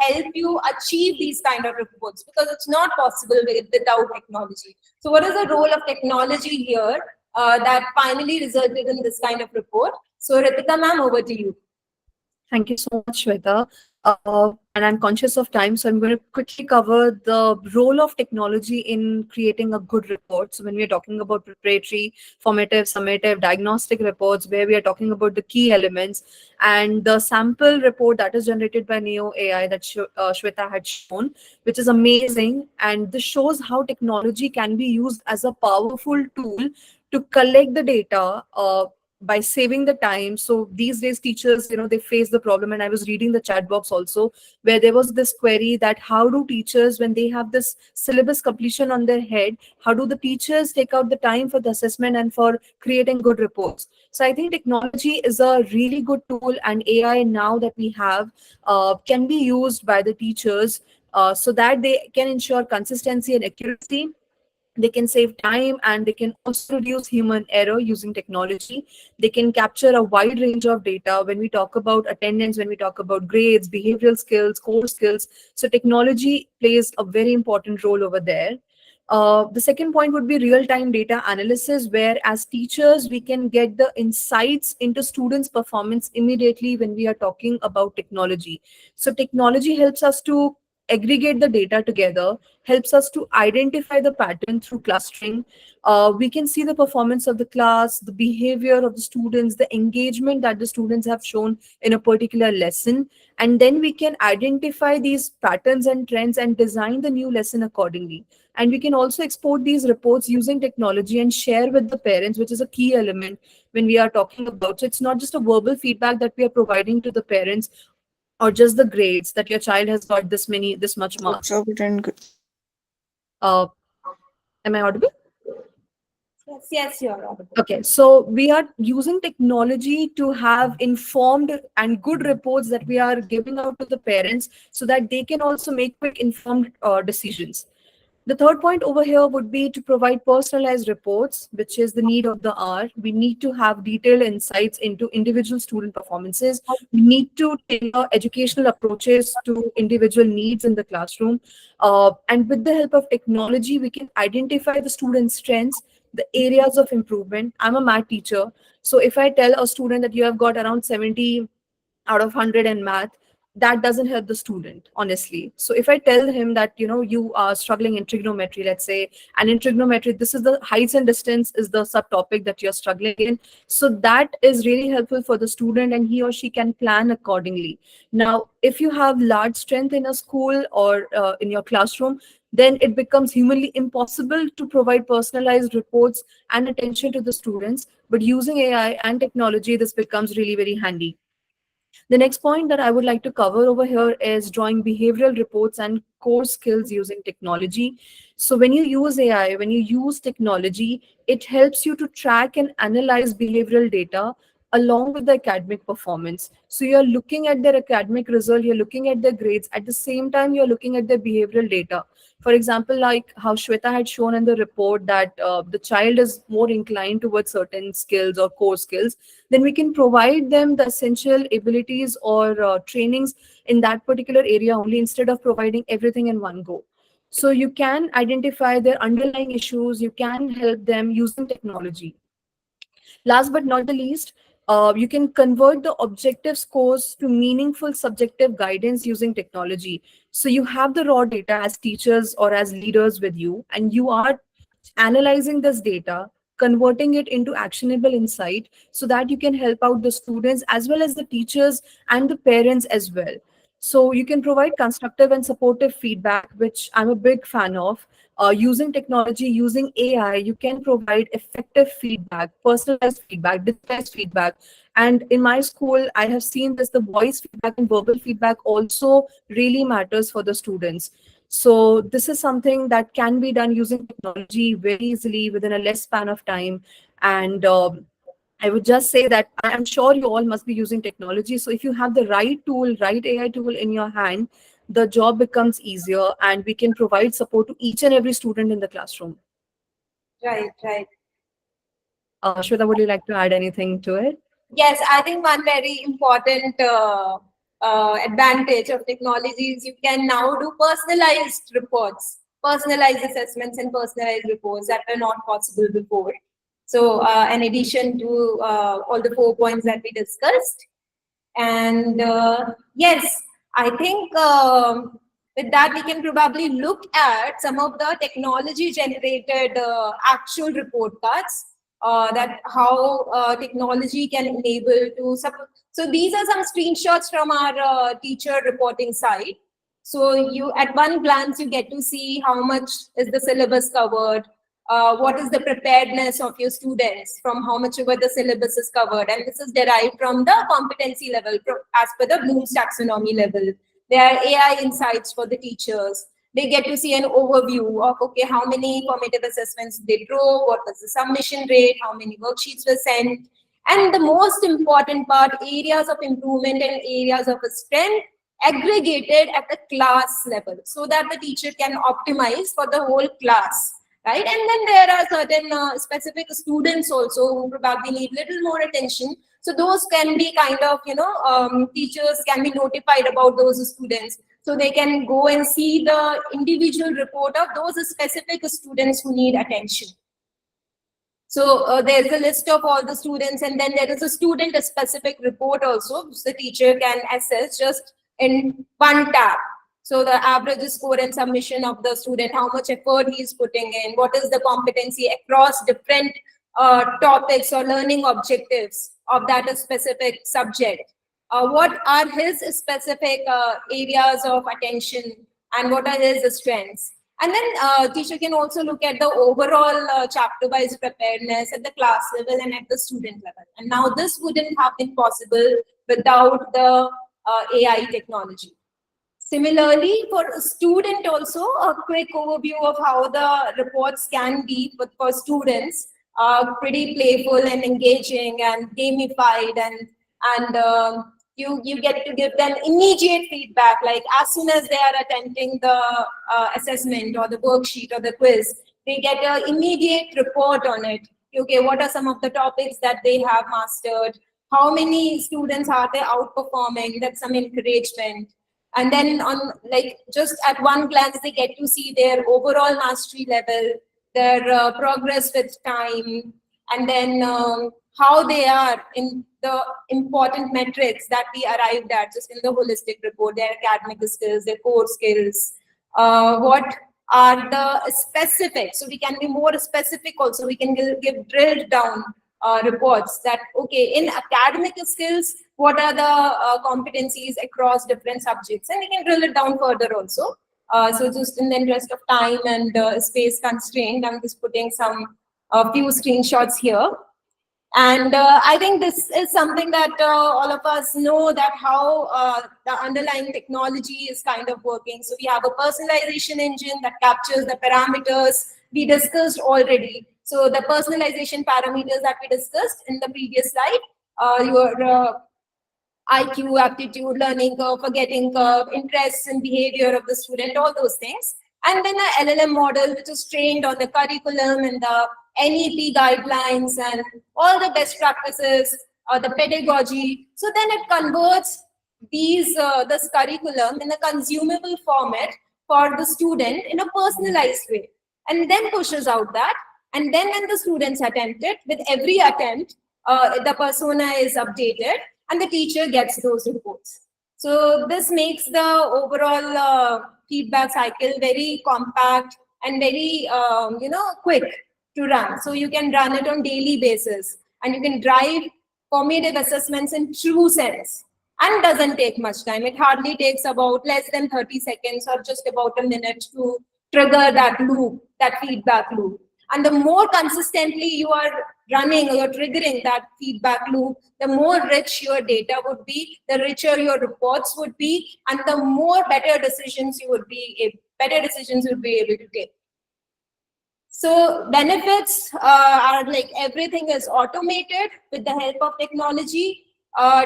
help you achieve these kind of reports, because it's not possible without technology. So what is the role of technology here that finally resulted in this kind of report? So Ritika ma'am, over to you. Thank you so much, Shweta. And I'm conscious of time, so I'm going to quickly cover the role of technology in creating a good report. So when we are talking about preparatory, formative, summative, diagnostic reports, where we are talking about the key elements, and the sample report that is generated by Neo AI that Shweta had shown, which is amazing. And this shows how technology can be used as a powerful tool to collect the data, by saving the time. So these days teachers, they face the problem, and I was reading the chat box also, where there was this query that how do teachers, when they have this syllabus completion on their head, how do the teachers take out the time for the assessment and for creating good reports? So I think technology is a really good tool, and AI now that we have can be used by the teachers, so that they can ensure consistency and accuracy. They can save time, and they can also reduce human error using technology. They can capture a wide range of data when we talk about attendance, when we talk about grades, behavioral skills, core skills. So technology plays a very important role over there. The second point would be real-time data analysis, where as teachers, we can get the insights into students' performance immediately when we are talking about technology. So technology helps us to aggregate the data together, helps us to identify the pattern through clustering. We can see the performance of the class, the behavior of the students, the engagement that the students have shown in a particular lesson. And then we can identify these patterns and trends and design the new lesson accordingly. And we can also export these reports using technology and share with the parents, which is a key element when we are talking about. So it's not just a verbal feedback that we are providing to the parents, or just the grades that your child has got this much marks. Uh, am I audible? Yes, you're audible. Okay, so we are using technology to have informed and good reports that we are giving out to the parents, so that they can also make quick informed decisions. The third point over here would be to provide personalized reports, which is the need of the hour. We need to have detailed insights into individual student performances. We need to tailor educational approaches to individual needs in the classroom. And with the help of technology, we can identify the student's strengths, the areas of improvement. I'm a math teacher. So if I tell a student that you have got around 70 out of 100 in math, that doesn't help the student, honestly. So if I tell him that you are struggling in trigonometry, let's say, and in trigonometry this is the heights and distance is the subtopic that you're struggling in, so that is really helpful for the student, and he or she can plan accordingly. Now if you have large strength in a school or in your classroom, then it becomes humanly impossible to provide personalized reports and attention to the students. But using AI and technology, this becomes really very handy. The next point that I would like to cover over here is drawing behavioral reports and core skills using technology. So when you use AI, when you use technology, it helps you to track and analyze behavioral data along with the academic performance. So you're looking at their academic result, you're looking at their grades, at the same time you're looking at their behavioral data. For example, like how Shweta had shown in the report that the child is more inclined towards certain skills or core skills, then we can provide them the essential abilities or trainings in that particular area only, instead of providing everything in one go. So you can identify their underlying issues, you can help them using technology. Last but not the least, you can convert the objective scores to meaningful subjective guidance using technology. So you have the raw data as teachers or as leaders with you, and you are analyzing this data, converting it into actionable insight, so that you can help out the students as well as the teachers and the parents as well. So you can provide constructive and supportive feedback, which I'm a big fan of. Using technology, using AI, you can provide effective feedback, personalized feedback, digitized feedback. And in my school, I have seen this, the voice feedback and verbal feedback also really matters for the students. So this is something that can be done using technology very easily within a less span of time. And I would just say that I'm sure you all must be using technology. So if you have the right tool, right AI tool in your hand, the job becomes easier and we can provide support to each and every student in the classroom. Right, right. Shweta, would you like to add anything to it? Yes, I think one very important advantage of technology is you can now do personalized reports, personalized assessments, and personalized reports that were not possible before. So, in addition to all the 4 points that we discussed, and yes, I think with that we can probably look at some of the technology generated actual report cards, that how technology can enable to so these are some screenshots from our teacher reporting site. So you, at one glance, you get to see how much is the syllabus covered, what is the preparedness of your students from how much over the syllabus is covered, and this is derived from the competency level as per the Bloom's taxonomy level. There are AI insights for the teachers. They get to see an overview of, okay, how many formative assessments they drove, what was the submission rate, how many worksheets were sent, and the most important part, areas of improvement and areas of strength aggregated at the class level so that the teacher can optimize for the whole class, right? And then there are certain specific students also who probably need little more attention. So those can be kind of, teachers can be notified about those students. So they can go and see the individual report of those specific students who need attention. So there's a list of all the students, and then there is a student-specific report also, which the teacher can access just in one tab. So the average score and submission of the student, how much effort he is putting in, what is the competency across different topics or learning objectives of that specific subject. What are his specific areas of attention, and what are his strengths. And then teacher can also look at the overall chapter-wise preparedness at the class level and at the student level. And now this wouldn't have been possible without the AI technology. Similarly, for a student also, a quick overview of how the reports can be for students, pretty playful and engaging and gamified, and you get to give them immediate feedback, like as soon as they are attempting the assessment or the worksheet or the quiz, they get an immediate report on it. Okay, what are some of the topics that they have mastered? How many students are they outperforming? That's some encouragement. And then on, like, just at one glance, they get to see their overall mastery level, their progress with time, and then how they are in the important metrics that we arrived at just in the holistic report, their academic skills, their core skills, what are the specific, so we can be more specific also, we can give drilled down reports that, okay, in academic skills, what are the competencies across different subjects, and we can drill it down further also. So just in the interest of time and space constraint, I'm just putting some few screenshots here. And I think this is something that all of us know, that how the underlying technology is kind of working. So we have a personalization engine that captures the parameters we discussed already. So the personalization parameters that we discussed in the previous slide, your IQ, aptitude, learning curve, forgetting curve, interests and behavior of the student, all those things. And then a LLM model, which is trained on the curriculum and the NEP guidelines and all the best practices, the pedagogy. So then it converts this curriculum in a consumable format for the student in a personalized way, and then pushes out that. And then when the students attempt it, with every attempt, the persona is updated and the teacher gets those reports. So this makes the overall feedback cycle very compact and very, quick to run. So you can run it on daily basis, and you can drive formative assessments in true sense, and doesn't take much time. It hardly takes about less than 30 seconds or just about a minute to trigger that loop, that feedback loop. And the more consistently you are running or you're triggering that feedback loop, the more rich your data would be, the richer your reports would be, and the more better decisions you would be able to take. So benefits are like everything is automated with the help of technology.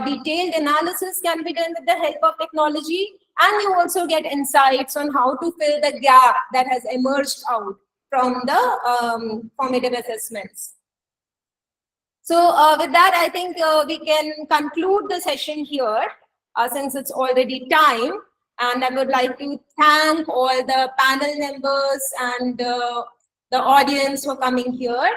Detailed analysis can be done with the help of technology. and you also get insights on how to fill the gap that has emerged out from the formative assessments. So with that, I think we can conclude the session here since it's already time. And I would like to thank all the panel members and the audience for coming here,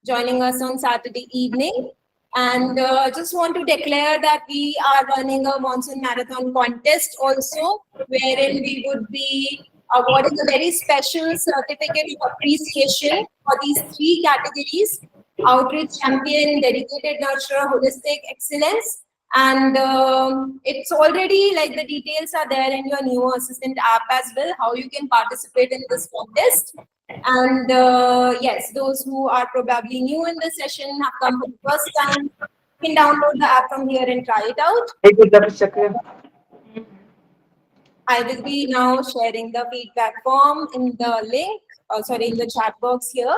joining us on Saturday evening. And just want to declare that we are running a Monsoon Marathon contest also, wherein we would be awarding a very special certificate of appreciation for these three categories: outreach champion, dedicated nurturer, holistic excellence. And it's already like the details are there in your new assistant app as well, how you can participate in this contest. And yes, those who are probably new in the session have come for the first time, you can download the app from here and try it out. I will be now sharing the feedback form in the link, sorry, in the chat box here.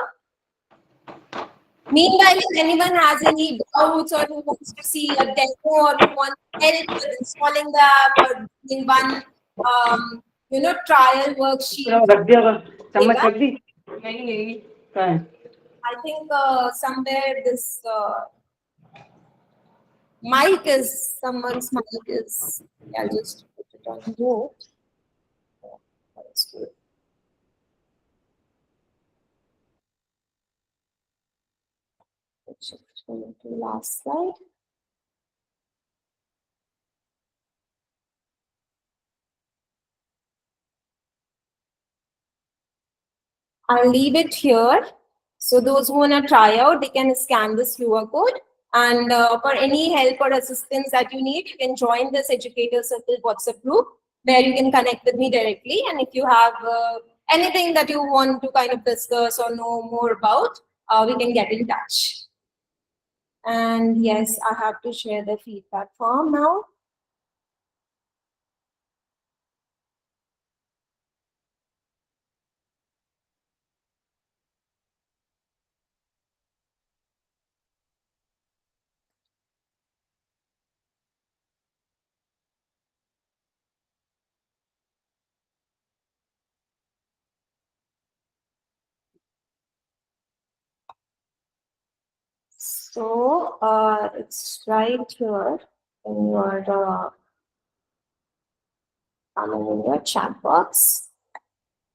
Meanwhile, if anyone has any doubts or who wants to see a demo or who wants help with installing the app or doing one, trial worksheet, I think somewhere this someone's mic is, I'll just put it on mute. That's good. Shift to the last slide. I'll leave it here. So those who want to try out, they can scan this QR code. And for any help or assistance that you need, you can join this Educator Circle WhatsApp group where you can connect with me directly. And if you have anything that you want to kind of discuss or know more about, we can get in touch. And yes, I have to share the feedback form now. So it's right here in your in your chat box,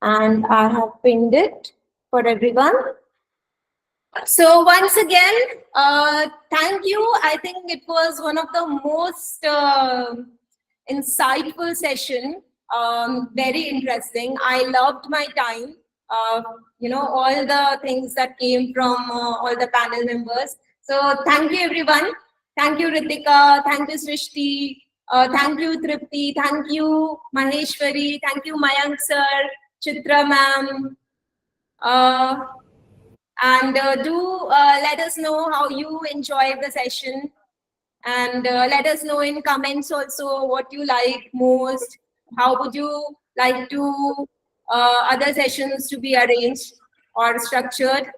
and I have pinned it for everyone. So once again, thank you. I think it was one of the most insightful session. Very interesting. I loved my time. All the things that came from all the panel members. So thank you, everyone. Thank you, Ritika. Thank you, Srishti. Thank you, Tripti. Thank you, Maheshwari. Thank you, Mayank sir, Chitra ma'am. And do let us know how you enjoyed the session. And let us know in comments also what you like most. How would you like to other sessions to be arranged or structured?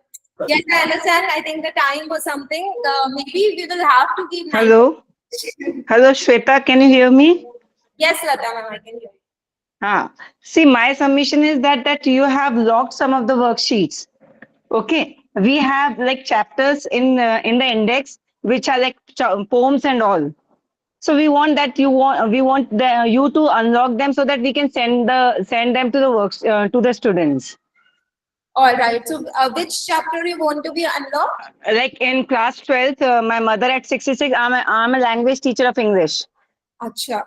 Yes, I understand. I think the time was something. Maybe we will have to give. Hello. Hello, Shweta. Can you hear me? Yes, Lata ma'am, I can hear you. See, my submission is that you have logged some of the worksheets. Okay, we have like chapters in the index which are like poems and all. So we want you to unlock them so that we can send them to the works to the students. All right. So which chapter you want to be unlocked? Like in class 12th, my mother at 66. I'm a language teacher of English. Acha.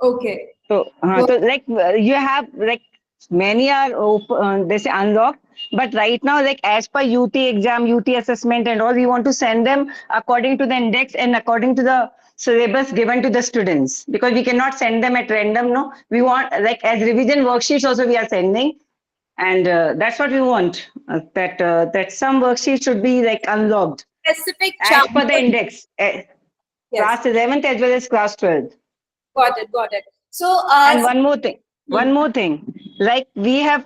Okay. So like you have like many are they say unlocked, but right now like as per UT exam, UT assessment and all, we want to send them according to the index and according to the syllabus given to the students, because we cannot send them at random. No, we want like as revision worksheets also we are sending, and that's what we want, that some worksheets should be like unlocked Specific as per the index, class 11th as well as class 12th. Got it. So and one more thing, like we are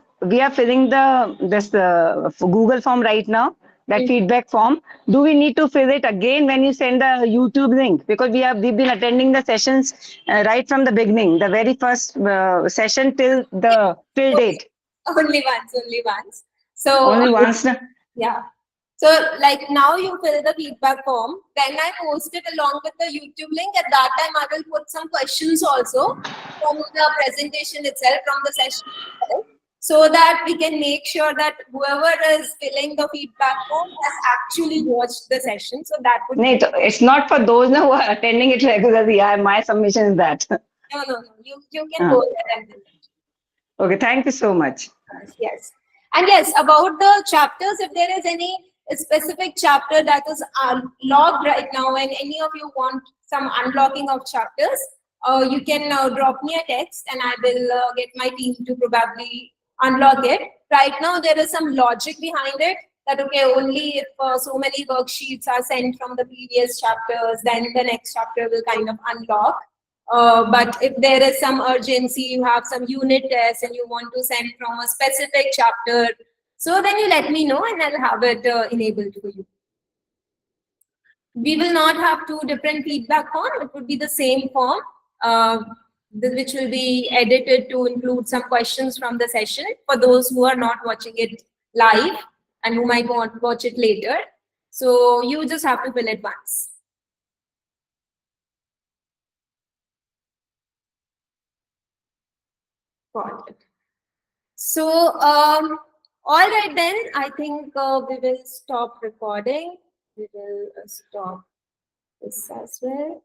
filling this Google form right now. that Mhm. feedback form, do we need to fill it again when you send the YouTube link? Because we've been attending the sessions right from the beginning, the very first session till the till date. Only once, only once. So Only once. Na? yeah. So like now you fill the feedback form, then I post it along with the YouTube link. At that time, I will put some questions also from the presentation itself, from the session itself, so that we can make sure that whoever is filling the feedback form has actually watched the session. So that would No, it's not for those who are attending it regularly. My submission is that. no. You can go there and do it. Okay, thank you so much. Yes. And yes, about the chapters, if there is any specific chapter that is logged right now and any of you want some unlocking of chapters, you can drop me a text and I will get my team to probably unlock it. Right now, there is some logic behind it that, okay, only if so many worksheets are sent from the previous chapters, then the next chapter will kind of unlock. But if there is some urgency, you have some unit tests and you want to send from a specific chapter, so then you let me know and I'll have it enabled for you. We will not have two different feedback forms. It would be the same form, which will be edited to include some questions from the session for those who are not watching it live and who might want to watch it later. So you just have to fill it once. Got it. So, all right then, I think we will stop recording. We will stop this as well.